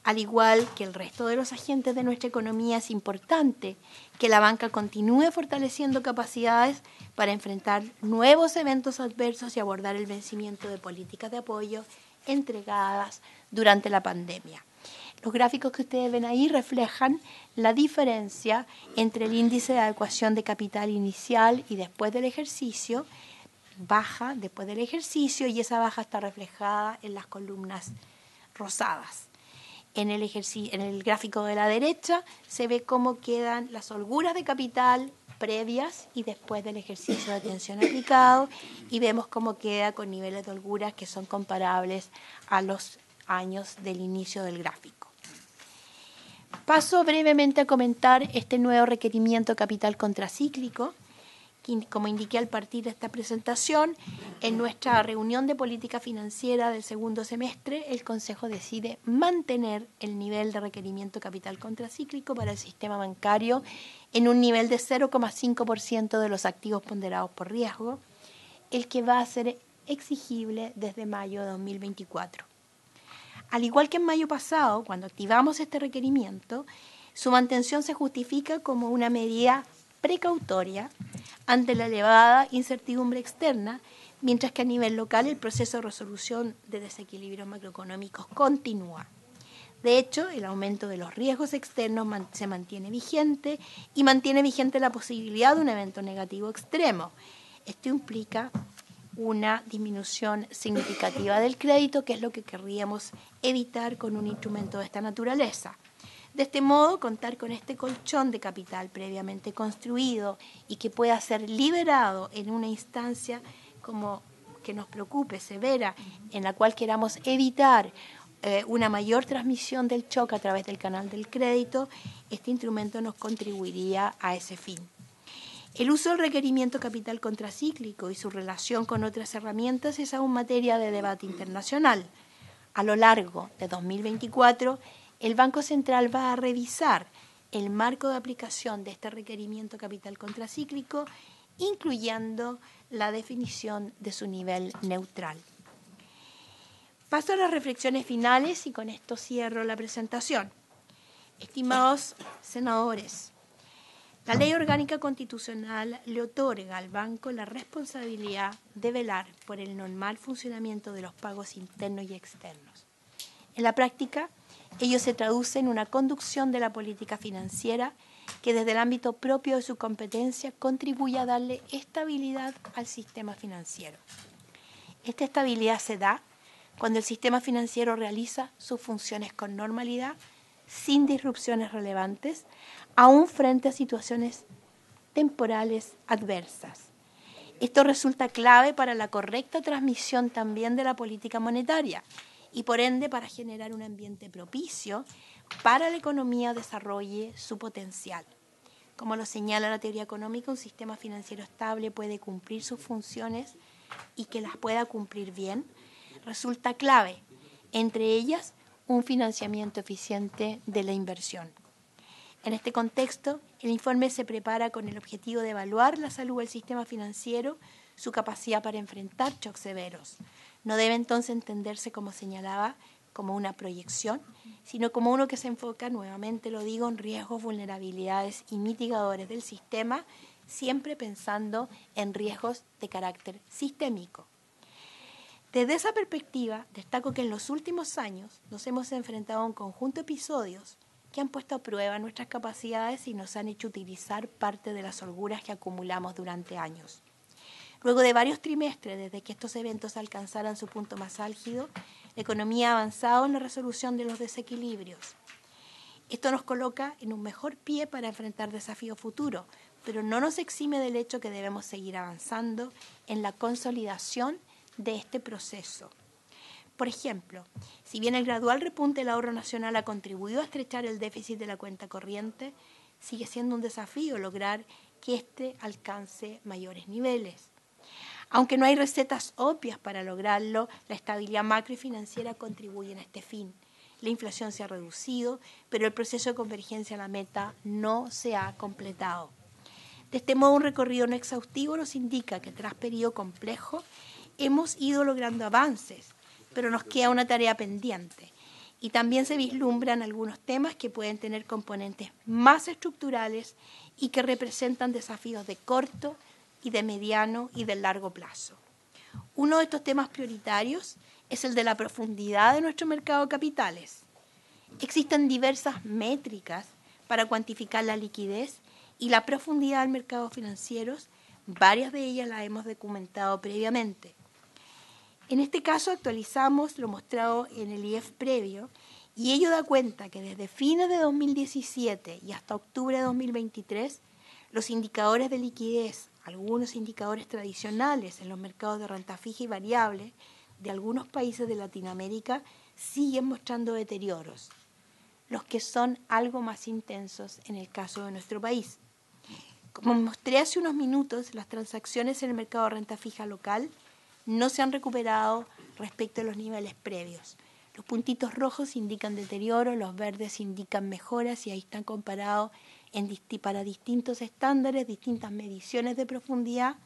Al igual que el resto de los agentes de nuestra economía, es importante que la banca continúe fortaleciendo capacidades para enfrentar nuevos eventos adversos y abordar el vencimiento de políticas de apoyo entregadas durante la pandemia. Los gráficos que ustedes ven ahí reflejan la diferencia entre el índice de adecuación de capital inicial y después del ejercicio, baja después del ejercicio, y esa baja está reflejada en las columnas rosadas. En el gráfico de la derecha se ve cómo quedan las holguras de capital previas y después del ejercicio de atención aplicado, y vemos cómo queda con niveles de holguras que son comparables a los años del inicio del gráfico. Paso brevemente a comentar este nuevo requerimiento de capital contracíclico. Como indiqué al partir de esta presentación, en nuestra reunión de política financiera del segundo semestre, el Consejo decide mantener el nivel de requerimiento de capital contracíclico para el sistema bancario en un nivel de 0,5% de los activos ponderados por riesgo, el que va a ser exigible desde mayo de 2024. Al igual que en mayo pasado, cuando activamos este requerimiento, su mantención se justifica como una medida precautoria ante la elevada incertidumbre externa, mientras que a nivel local el proceso de resolución de desequilibrios macroeconómicos continúa. De hecho, el aumento de los riesgos externos se mantiene vigente y mantiene vigente la posibilidad de un evento negativo extremo. Esto implica una disminución significativa del crédito, que es lo que querríamos evitar con un instrumento de esta naturaleza. De este modo, contar con este colchón de capital previamente construido y que pueda ser liberado en una instancia como que nos preocupe, severa, en la cual queramos evitar una mayor transmisión del shock a través del canal del crédito, este instrumento nos contribuiría a ese fin. El uso del requerimiento capital contracíclico y su relación con otras herramientas es aún materia de debate internacional. A lo largo de 2024, el Banco Central va a revisar el marco de aplicación de este requerimiento capital contracíclico, incluyendo la definición de su nivel neutral. Paso a las reflexiones finales y con esto cierro la presentación. Estimados senadores, la Ley Orgánica Constitucional le otorga al banco la responsabilidad de velar por el normal funcionamiento de los pagos internos y externos. En la práctica, ello se traduce en una conducción de la política financiera que desde el ámbito propio de su competencia contribuye a darle estabilidad al sistema financiero. Esta estabilidad se da cuando el sistema financiero realiza sus funciones con normalidad, sin disrupciones relevantes, aún frente a situaciones temporales adversas. Esto resulta clave para la correcta transmisión también de la política monetaria y por ende para generar un ambiente propicio para la economía desarrolle su potencial. Como lo señala la teoría económica, un sistema financiero estable puede cumplir sus funciones y que las pueda cumplir bien resulta clave, entre ellas un financiamiento eficiente de la inversión. En este contexto, el informe se prepara con el objetivo de evaluar la salud del sistema financiero, su capacidad para enfrentar shocks severos. No debe entonces entenderse, como señalaba, como una proyección, sino como uno que se enfoca, nuevamente lo digo, en riesgos, vulnerabilidades y mitigadores del sistema, siempre pensando en riesgos de carácter sistémico. Desde esa perspectiva, destaco que en los últimos años nos hemos enfrentado a un conjunto de episodios que han puesto a prueba nuestras capacidades y nos han hecho utilizar parte de las holguras que acumulamos durante años. Luego de varios trimestres desde que estos eventos alcanzaran su punto más álgido, la economía ha avanzado en la resolución de los desequilibrios. Esto nos coloca en un mejor pie para enfrentar desafíos futuros, pero no nos exime del hecho que debemos seguir avanzando en la consolidación de este proceso. Por ejemplo, si bien el gradual repunte del ahorro nacional ha contribuido a estrechar el déficit de la cuenta corriente, sigue siendo un desafío lograr que éste alcance mayores niveles. Aunque no hay recetas obvias para lograrlo, la estabilidad macro y financiera contribuye a este fin. La inflación se ha reducido, pero el proceso de convergencia a la meta no se ha completado. De este modo, un recorrido no exhaustivo nos indica que tras periodo complejo hemos ido logrando avances, pero nos queda una tarea pendiente Y también se vislumbran algunos temas que pueden tener componentes más estructurales y que representan desafíos de corto y de mediano y de largo plazo. Uno de estos temas prioritarios es el de la profundidad de nuestro mercado de capitales. Existen diversas métricas para cuantificar la liquidez y la profundidad del mercado financiero. Varias de ellas las hemos documentado previamente. En este caso actualizamos lo mostrado en el IEF previo y ello da cuenta que desde fines de 2017 y hasta octubre de 2023 los indicadores de liquidez, algunos indicadores tradicionales en los mercados de renta fija y variable de algunos países de Latinoamérica siguen mostrando deterioros, los que son algo más intensos en el caso de nuestro país. Como mostré hace unos minutos, las transacciones en el mercado de renta fija local no se han recuperado respecto a los niveles previos. Los puntitos rojos indican deterioro, los verdes indican mejoras y ahí están comparados para distintos estándares, distintas mediciones de profundidad,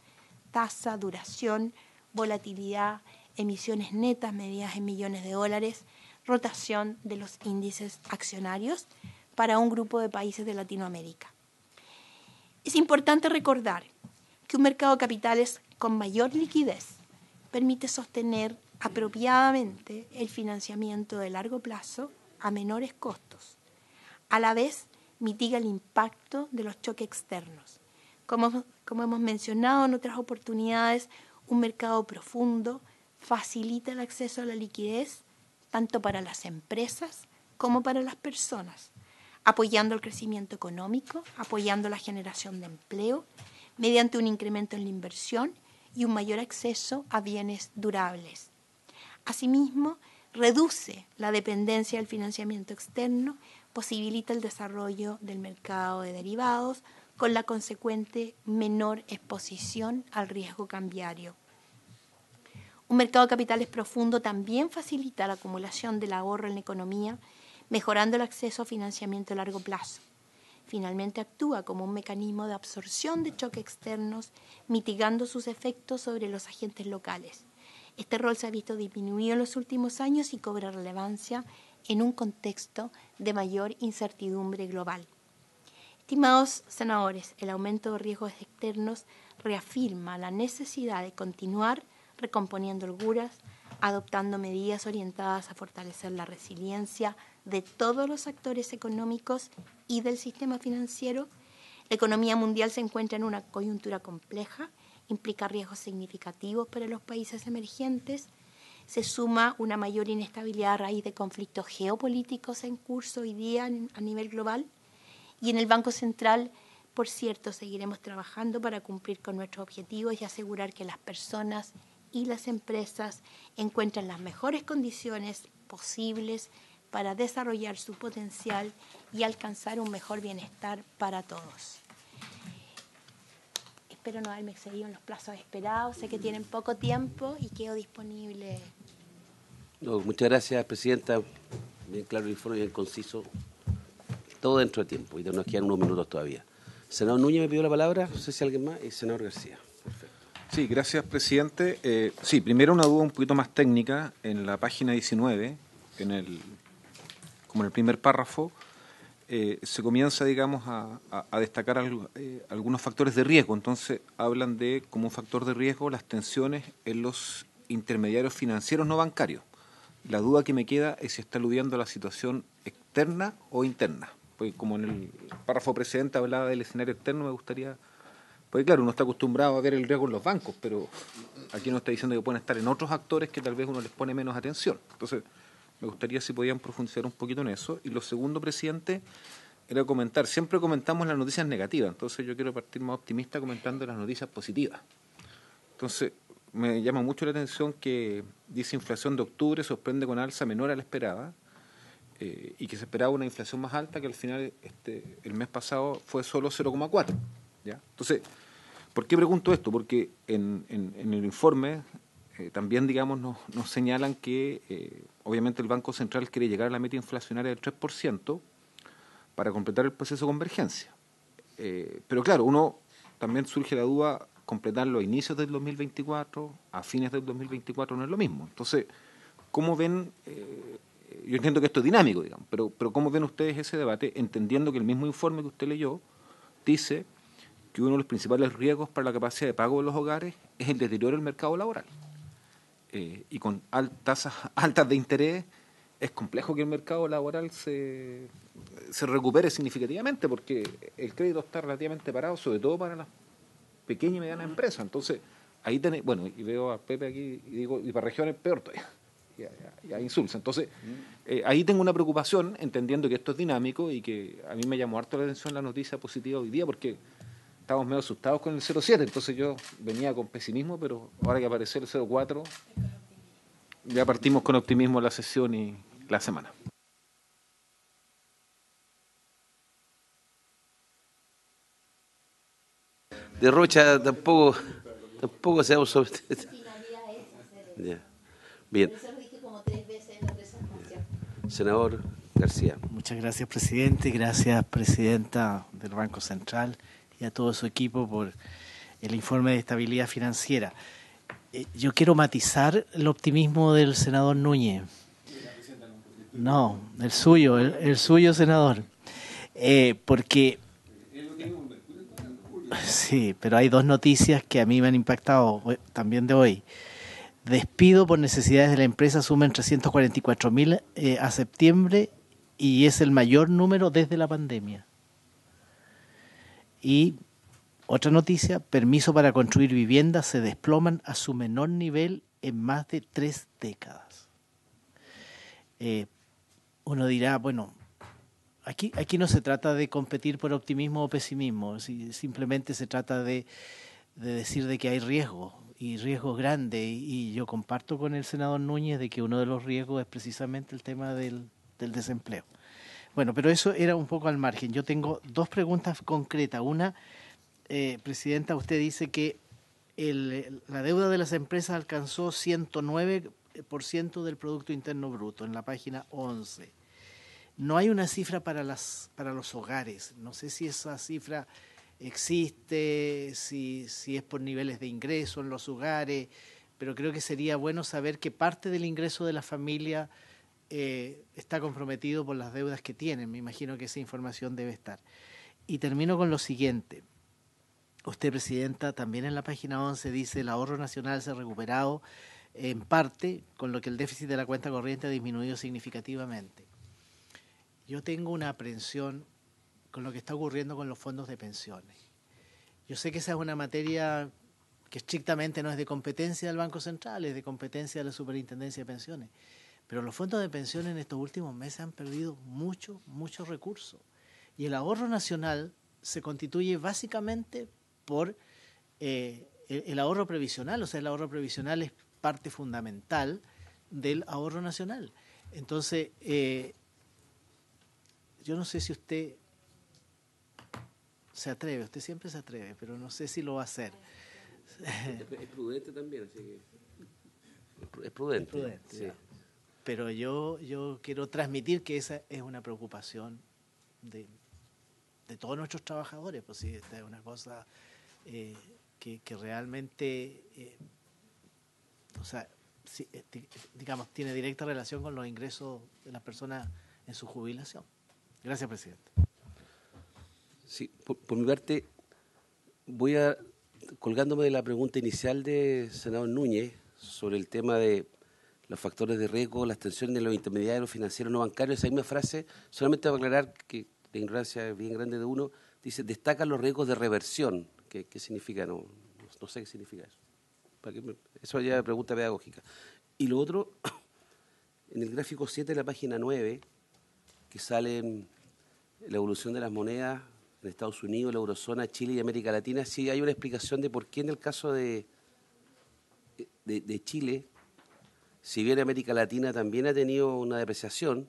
tasa, duración, volatilidad, emisiones netas medidas en millones de dólares, rotación de los índices accionarios para un grupo de países de Latinoamérica. Es importante recordar que un mercado de capitales con mayor liquidez permite sostener apropiadamente el financiamiento de largo plazo a menores costos. A la vez, mitiga el impacto de los choques externos. Como hemos mencionado en otras oportunidades, un mercado profundo facilita el acceso a la liquidez tanto para las empresas como para las personas, apoyando el crecimiento económico, apoyando la generación de empleo, mediante un incremento en la inversión y un mayor acceso a bienes durables. Asimismo, reduce la dependencia del financiamiento externo, posibilita el desarrollo del mercado de derivados con la consecuente menor exposición al riesgo cambiario. Un mercado de capitales profundo también facilita la acumulación del ahorro en la economía, mejorando el acceso a financiamiento a largo plazo. Finalmente actúa como un mecanismo de absorción de choques externos, mitigando sus efectos sobre los agentes locales. Este rol se ha visto disminuido en los últimos años y cobra relevancia en un contexto de mayor incertidumbre global. Estimados senadores, el aumento de riesgos externos reafirma la necesidad de continuar recomponiendo holguras, adoptando medidas orientadas a fortalecer la resiliencia de todos los actores económicos y del sistema financiero. La economía mundial se encuentra en una coyuntura compleja, implica riesgos significativos para los países emergentes. Se suma una mayor inestabilidad a raíz de conflictos geopolíticos en curso hoy día a nivel global. Y en el Banco Central, por cierto, seguiremos trabajando para cumplir con nuestros objetivos y asegurar que las personas y las empresas encuentran las mejores condiciones posibles para desarrollar su potencial y alcanzar un mejor bienestar para todos. Espero no haberme excedido en los plazos esperados. Sé que tienen poco tiempo y quedo disponible. No, muchas gracias, Presidenta. Bien claro el informe, bien conciso. Todo dentro de tiempo y nos quedan unos minutos todavía. Senador Núñez me pidió la palabra, no sé si alguien más, y senador García. Perfecto. Sí, gracias, presidente. Sí, primero una duda un poquito más técnica. En la página 19, como en el primer párrafo, se comienza, digamos, a destacar algunos factores de riesgo. Entonces, hablan de, como un factor de riesgo, las tensiones en los intermediarios financieros no bancarios. La duda que me queda es si está aludiendo a la situación externa o interna. Pues como en el párrafo precedente hablaba del escenario externo, me gustaría... Pues claro, uno está acostumbrado a ver el riesgo en los bancos, pero aquí nos está diciendo que pueden estar en otros actores que tal vez uno les pone menos atención. Entonces, me gustaría si podían profundizar un poquito en eso. Y lo segundo, presidente, era comentar, siempre comentamos las noticias negativas, entonces yo quiero partir más optimista comentando las noticias positivas. Entonces, me llama mucho la atención que dice inflación de octubre sorprende con alza menor a la esperada, y que se esperaba una inflación más alta, que al final el mes pasado fue solo 0,4. ¿Ya? Entonces, ¿por qué pregunto esto? Porque en el informe también, digamos, nos señalan que obviamente el Banco Central quiere llegar a la meta inflacionaria del 3% para completar el proceso de convergencia. Pero claro, también surge la duda, completarlo a inicios del 2024, a fines del 2024 no es lo mismo. Entonces, ¿cómo ven? yo entiendo que esto es dinámico, digamos, pero ¿cómo ven ustedes ese debate, entendiendo que el mismo informe que usted leyó dice que uno de los principales riesgos para la capacidad de pago de los hogares es el deterioro del mercado laboral? Y con tasas altas de interés es complejo que el mercado laboral se recupere significativamente, porque el crédito está relativamente parado, sobre todo para las pequeñas y medianas empresas. Entonces, ahí tenéis, bueno, y veo a Pepe aquí y digo, y para regiones peor todavía, ya insulsa. Entonces, ahí tengo una preocupación, entendiendo que esto es dinámico y que a mí me llamó harto la atención la noticia positiva hoy día, porque estábamos medio asustados con el 0,7, entonces yo venía con pesimismo, pero ahora que apareció el 0,4, ya partimos con optimismo la sesión y la semana. De Rocha tampoco seamos sobre... Ya. Bien. Senador García. Muchas gracias, presidente. Gracias, presidenta del Banco Central, y a todo su equipo por el informe de estabilidad financiera. Yo quiero matizar el optimismo del senador Núñez. No, el suyo, senador. Porque... Sí, pero hay dos noticias que a mí me han impactado también de hoy. Despido por necesidades de la empresa sumen 344.000 a septiembre y es el mayor número desde la pandemia. Y otra noticia, permiso para construir viviendas se desploman a su menor nivel en más de 3 décadas. Uno dirá, bueno, aquí no se trata de competir por optimismo o pesimismo, simplemente se trata de decir de que hay riesgos, y riesgos grandes, y yo comparto con el senador Núñez de que uno de los riesgos es precisamente el tema del desempleo. Bueno, pero eso era un poco al margen. Yo tengo dos preguntas concretas. Una, presidenta, usted dice que la deuda de las empresas alcanzó 109% del Producto Interno Bruto en la página 11. No hay una cifra para los hogares. No sé si esa cifra existe, si es por niveles de ingreso en los hogares, pero creo que sería bueno saber que parte del ingreso de la familia está comprometido por las deudas que tienen. Me imagino que esa información debe estar. Y termino con lo siguiente. Usted, presidenta, también en la página 11 dice el ahorro nacional se ha recuperado en parte, con lo que el déficit de la cuenta corriente ha disminuido significativamente. Yo tengo una aprensión con lo que está ocurriendo con los fondos de pensiones. Yo sé que esa es una materia que estrictamente no es de competencia del Banco Central, es de competencia de la Superintendencia de Pensiones. Pero los fondos de pensiones en estos últimos meses han perdido muchos recursos. Y el ahorro nacional se constituye básicamente por el ahorro previsional. O sea, el ahorro previsional es parte fundamental del ahorro nacional. Entonces, yo no sé si usted se atreve, usted siempre se atreve, pero no sé si lo va a hacer. Es prudente también, así que... Es prudente, sí. Pero yo quiero transmitir que esa es una preocupación de todos nuestros trabajadores, pues sí, esta es una cosa que realmente, o sea, digamos, tiene directa relación con los ingresos de las personas en su jubilación. Gracias, presidente. Sí, por mi parte, colgándome de la pregunta inicial de senador Núñez sobre el tema de los factores de riesgo, las tensiones de los intermediarios financieros no bancarios, esa misma frase, solamente para aclarar que la ignorancia es bien grande de uno, dice, destacan los riesgos de reversión. ¿Qué significa? No sé qué significa eso. Eso ya es pregunta pedagógica. Y lo otro, en el gráfico 7 de la página 9, que sale la evolución de las monedas en Estados Unidos, la eurozona, Chile y América Latina, sí hay una explicación de por qué en el caso de Chile, si bien América Latina también ha tenido una depreciación,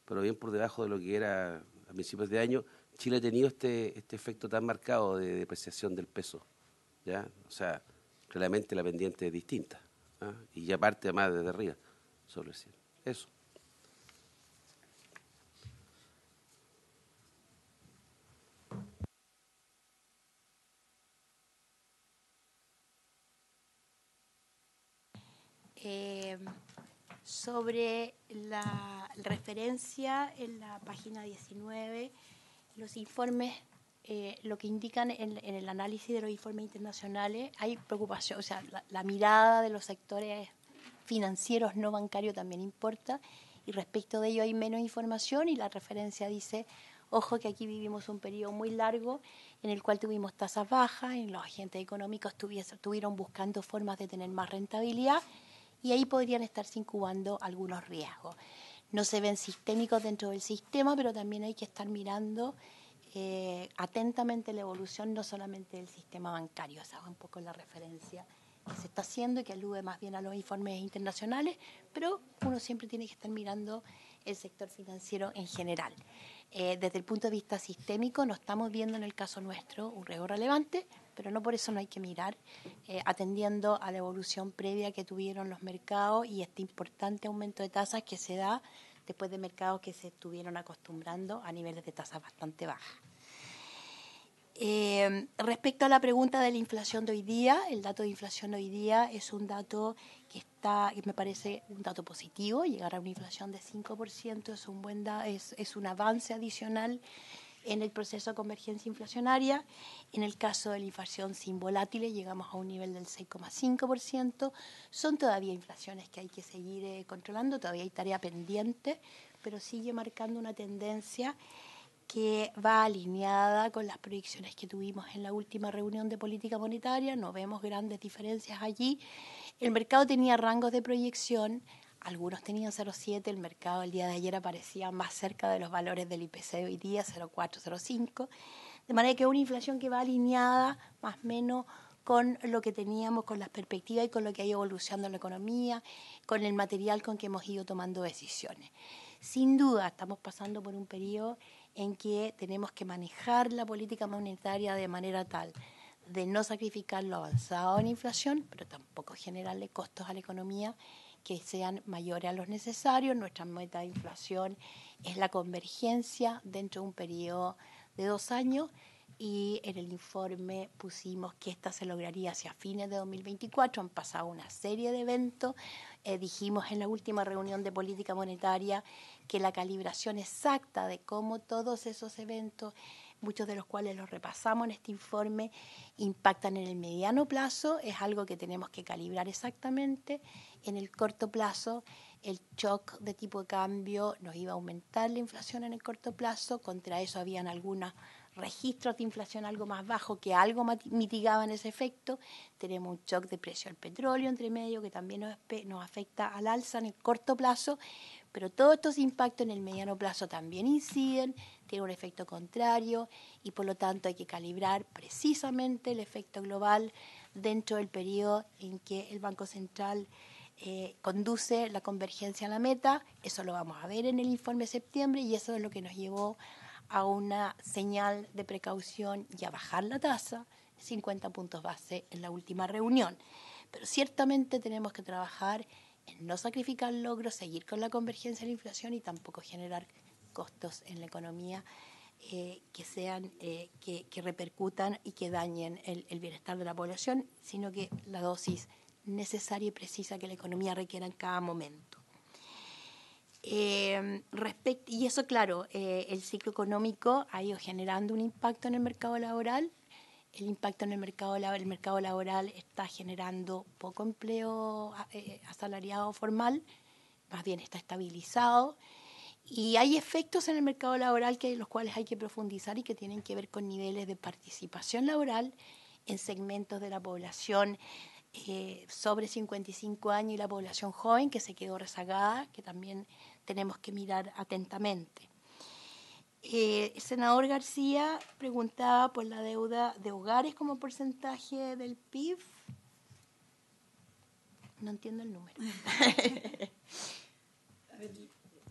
pero bien por debajo de lo que era a principios de año, Chile ha tenido este efecto tan marcado de depreciación del peso, ¿ya? O sea, claramente la pendiente es distinta, ¿ah? Y ya parte además desde arriba, solo decir. Eso. Sobre referencia en la página 19, los informes, lo que indican en el análisis de los informes internacionales, hay preocupación, o sea, la mirada de los sectores financieros no bancarios también importa, y respecto de ello hay menos información, y la referencia dice, ojo que aquí vivimos un periodo muy largo en el cual tuvimos tasas bajas, y los agentes económicos estuvieron buscando formas de tener más rentabilidad, y ahí podrían estarse incubando algunos riesgos. No se ven sistémicos dentro del sistema, pero también hay que estar mirando atentamente la evolución, no solamente del sistema bancario. Esa es un poco la referencia que se está haciendo y que alude más bien a los informes internacionales, pero uno siempre tiene que estar mirando el sector financiero en general. Desde el punto de vista sistémico, no estamos viendo en el caso nuestro un riesgo relevante, pero no por eso no hay que mirar, atendiendo a la evolución previa que tuvieron los mercados y este importante aumento de tasas que se da después de mercados que se estuvieron acostumbrando a niveles de tasas bastante bajas. Respecto a la pregunta de la inflación de hoy día, el dato de inflación de hoy día es un dato que me parece un dato positivo. Llegar a una inflación de 5% es un es un avance adicional en el proceso de convergencia inflacionaria. En el caso de la inflación sin volátiles llegamos a un nivel del 6,5%. Son todavía inflaciones que hay que seguir controlando, todavía hay tarea pendiente, pero sigue marcando una tendencia que va alineada con las proyecciones que tuvimos en la última reunión de política monetaria. No vemos grandes diferencias allí. El mercado tenía rangos de proyección, algunos tenían 0,7, el mercado el día de ayer aparecía más cerca de los valores del IPC de hoy día, 0,4, 0,5, de manera que es una inflación que va alineada más o menos con lo que teníamos, con las perspectivas y con lo que ha ido evolucionando la economía, con el material con que hemos ido tomando decisiones. Sin duda estamos pasando por un periodo en que tenemos que manejar la política monetaria de manera tal de no sacrificar lo avanzado en inflación, pero tampoco generarle costos a la economía que sean mayores a los necesarios. Nuestra meta de inflación es la convergencia dentro de un periodo de 2 años, y en el informe pusimos que esta se lograría hacia fines de 2024. Han pasado una serie de eventos. Dijimos en la última reunión de política monetaria que la calibración exacta de cómo todos esos eventos, muchos de los cuales los repasamos en este informe, impactan en el mediano plazo, es algo que tenemos que calibrar exactamente. En el corto plazo, el shock de tipo de cambio nos iba a aumentar la inflación en el corto plazo. Contra eso habían algunos registros de inflación algo más bajos que algo mitigaban ese efecto. Tenemos un shock de precio del petróleo entre medio que también nos afecta al alza en el corto plazo, pero todos estos impactos en el mediano plazo también inciden, tienen un efecto contrario, y por lo tanto hay que calibrar precisamente el efecto global dentro del periodo en que el Banco Central conduce la convergencia a la meta. Eso lo vamos a ver en el informe de septiembre, y eso es lo que nos llevó a una señal de precaución y a bajar la tasa 50 puntos base en la última reunión. Pero ciertamente tenemos que trabajar en no sacrificar logros, seguir con la convergencia de la inflación y tampoco generar costos en la economía que sean que repercutan y que dañen el bienestar de la población, sino que la dosis necesaria y precisa que la economía requiera en cada momento. Y eso, claro, el ciclo económico ha ido generando un impacto en el mercado laboral. El impacto en el mercado laboral está generando poco empleo asalariado formal, más bien está estabilizado. Y hay efectos en el mercado laboral los cuales hay que profundizar y que tienen que ver con niveles de participación laboral en segmentos de la población sobre 55 años y la población joven que se quedó rezagada, que también tenemos que mirar atentamente. El senador García preguntaba por la deuda de hogares como porcentaje del PIB. No entiendo el número.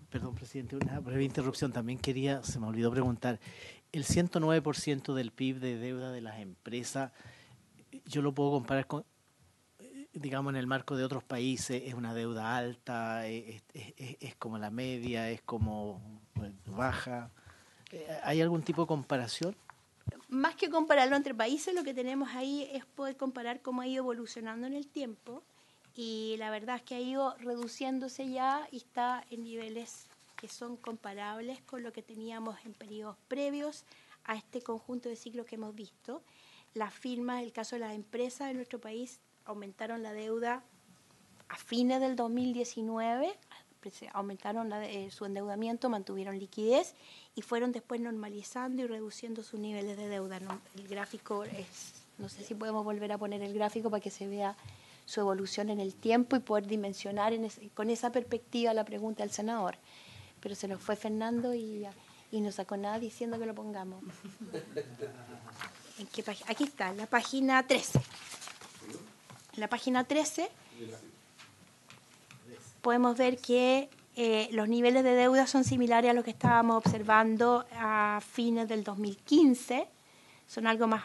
Perdón, presidente, una breve interrupción. También se me olvidó preguntar, el 109% del PIB de deuda de las empresas, yo lo puedo comparar con, digamos, en el marco de otros países, es una deuda alta, es como la media, es como baja. ¿Hay algún tipo de comparación? Más que compararlo entre países, lo que tenemos ahí es poder comparar cómo ha ido evolucionando en el tiempo, y la verdad es que ha ido reduciéndose ya y está en niveles que son comparables con lo que teníamos en periodos previos a este conjunto de ciclos que hemos visto. Las firmas, el caso de las empresas de nuestro país, aumentaron la deuda a fines del 2019, aumentaron su endeudamiento, mantuvieron liquidez y fueron después normalizando y reduciendo sus niveles de deuda. El gráfico no sé si podemos volver a poner el gráfico para que se vea su evolución en el tiempo y poder dimensionar con esa perspectiva la pregunta del senador. Pero se nos fue Fernando y no sacó nada diciendo que lo pongamos. ¿En qué página? Aquí está, la página 13. En la página 13 podemos ver que los niveles de deuda son similares a los que estábamos observando a fines del 2015. Son algo más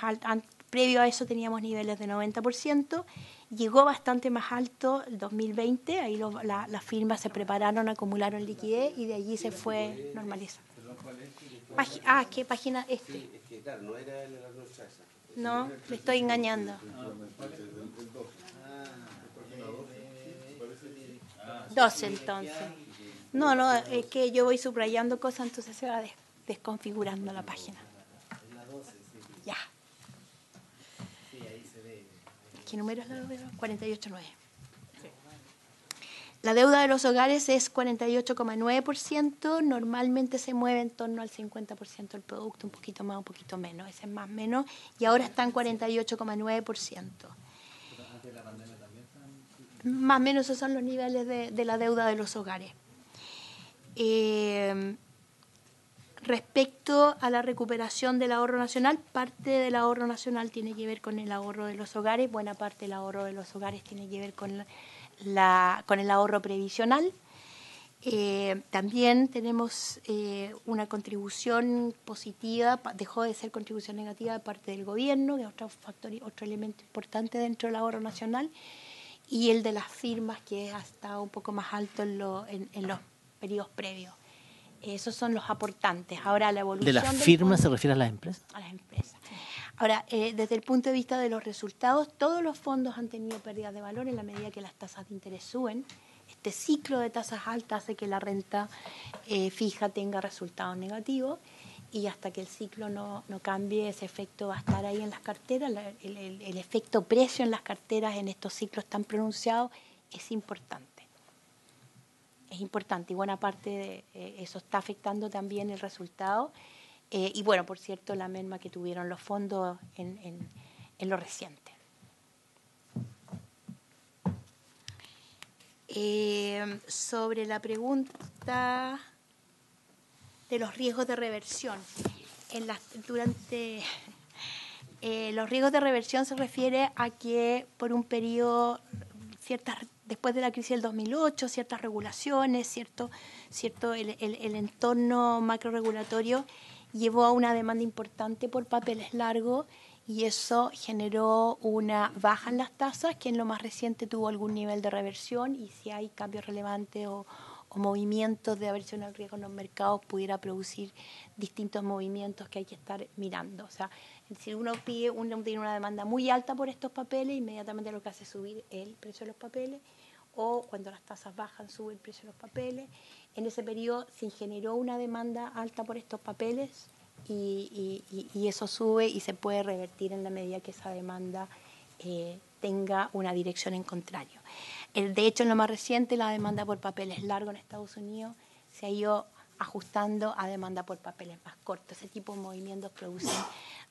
alto. Previo a eso teníamos niveles de 90%. Llegó bastante más alto el 2020. Ahí las firmas se prepararon, acumularon liquidez y de allí se fue normalizando. ¿Qué página? Sí, es que claro, no era la nuestra esa. No, le estoy engañando. 12 entonces. No, es que yo voy subrayando cosas, entonces se va desconfigurando la página. Ya. ¿Qué número es la deuda? 48.9. La deuda de los hogares es 48,9%, normalmente se mueve en torno al 50% del producto, un poquito más, un poquito menos, ese es más o menos, y ahora está en 48,9%. Más o menos esos son los niveles de la deuda de los hogares. Respecto a la recuperación del ahorro nacional, parte del ahorro nacional tiene que ver con el ahorro de los hogares, buena parte del ahorro de los hogares tiene que ver con el ahorro previsional. También tenemos una contribución positiva, dejó de ser contribución negativa de parte del gobierno, que es otro elemento importante dentro del ahorro nacional, y el de las firmas, que ha estado un poco más alto en los periodos previos. Esos son los aportantes. Ahora, la evolución ¿De las firmas se refiere a las empresas? A las empresas. Ahora, desde el punto de vista de los resultados, todos los fondos han tenido pérdidas de valor en la medida que las tasas de interés suben. Este ciclo de tasas altas hace que la renta fija tenga resultados negativos y hasta que el ciclo no cambie, ese efecto va a estar ahí en las carteras. El efecto precio en las carteras en estos ciclos tan pronunciados es importante. Es importante y buena parte de eso está afectando también el resultado. Y bueno, por cierto, la merma que tuvieron los fondos en lo reciente. Sobre la pregunta de los riesgos de reversión. Los riesgos de reversión se refiere a que por un periodo, después de la crisis del 2008, ciertas regulaciones, el entorno macroregulatorio llevó a una demanda importante por papeles largos y eso generó una baja en las tasas que en lo más reciente tuvo algún nivel de reversión y si hay cambios relevantes o movimientos de aversión al riesgo en los mercados pudiera producir distintos movimientos que hay que estar mirando. O sea, si uno tiene una demanda muy alta por estos papeles, inmediatamente lo que hace es subir el precio de los papeles o cuando las tasas bajan sube el precio de los papeles. En ese periodo se generó una demanda alta por estos papeles y eso sube y se puede revertir en la medida que esa demanda tenga una dirección en contrario. De hecho, en lo más reciente, la demanda por papeles largos en Estados Unidos se ha ido ajustando a demanda por papeles más cortos. Ese tipo de movimientos producen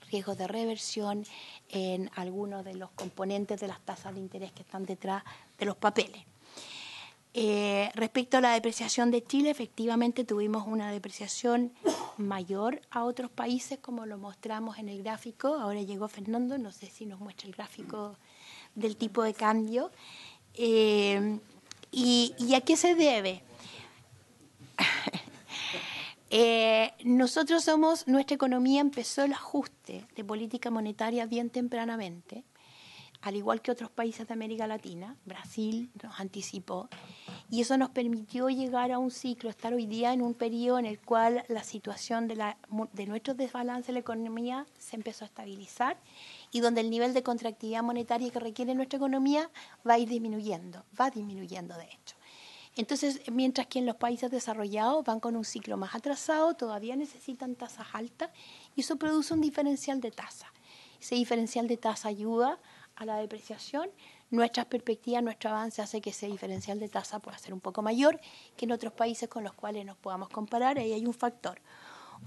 riesgos de reversión en algunos de los componentes de las tasas de interés que están detrás de los papeles. Respecto a la depreciación de Chile, efectivamente tuvimos una depreciación mayor a otros países, como lo mostramos en el gráfico. Ahora llegó Fernando, no sé si nos muestra el gráfico del tipo de cambio. ¿Y a qué se debe? Nuestra economía empezó el ajuste de política monetaria bien tempranamente, al igual que otros países de América Latina. Brasil nos anticipó y eso nos permitió llegar a un ciclo, estar hoy día en un periodo en el cual la situación de nuestros desbalances de la economía se empezó a estabilizar y donde el nivel de contractividad monetaria que requiere nuestra economía va disminuyendo de hecho. Entonces, mientras que en los países desarrollados van con un ciclo más atrasado, todavía necesitan tasas altas y eso produce un diferencial de tasa. Ese diferencial de tasa ayuda a la depreciación. Nuestras perspectivas, nuestro avance hace que ese diferencial de tasa pueda ser un poco mayor que en otros países con los cuales nos podamos comparar. Ahí hay un factor.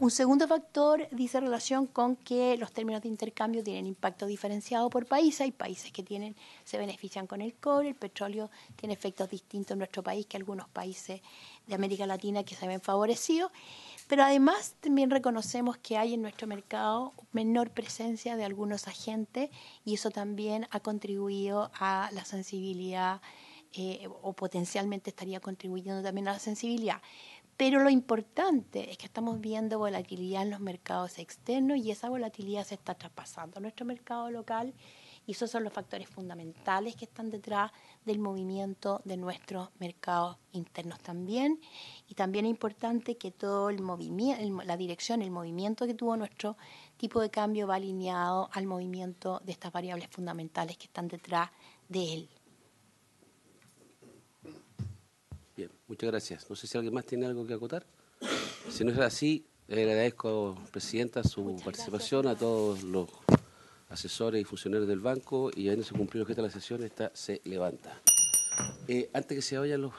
Un segundo factor dice relación con que los términos de intercambio tienen impacto diferenciado por país. Hay países que se benefician con el cobre, el petróleo tiene efectos distintos en nuestro país que algunos países de América Latina que se ven favorecidos. Pero además también reconocemos que hay en nuestro mercado menor presencia de algunos agentes y eso también ha contribuido a la sensibilidad o potencialmente estaría contribuyendo también a la sensibilidad. Pero lo importante es que estamos viendo volatilidad en los mercados externos y esa volatilidad se está traspasando a nuestro mercado local y esos son los factores fundamentales que están detrás del movimiento de nuestros mercados internos también. Y también es importante que todo el movimiento, la dirección, el movimiento que tuvo nuestro tipo de cambio va alineado al movimiento de estas variables fundamentales que están detrás de él. Bien, muchas gracias. No sé si alguien más tiene algo que acotar. Si no es así, le agradezco, Presidenta, su participación, a todos los asesores y funcionarios del banco, y habiéndose cumplido el objeto de la sesión, esta se levanta. Antes que se vayan los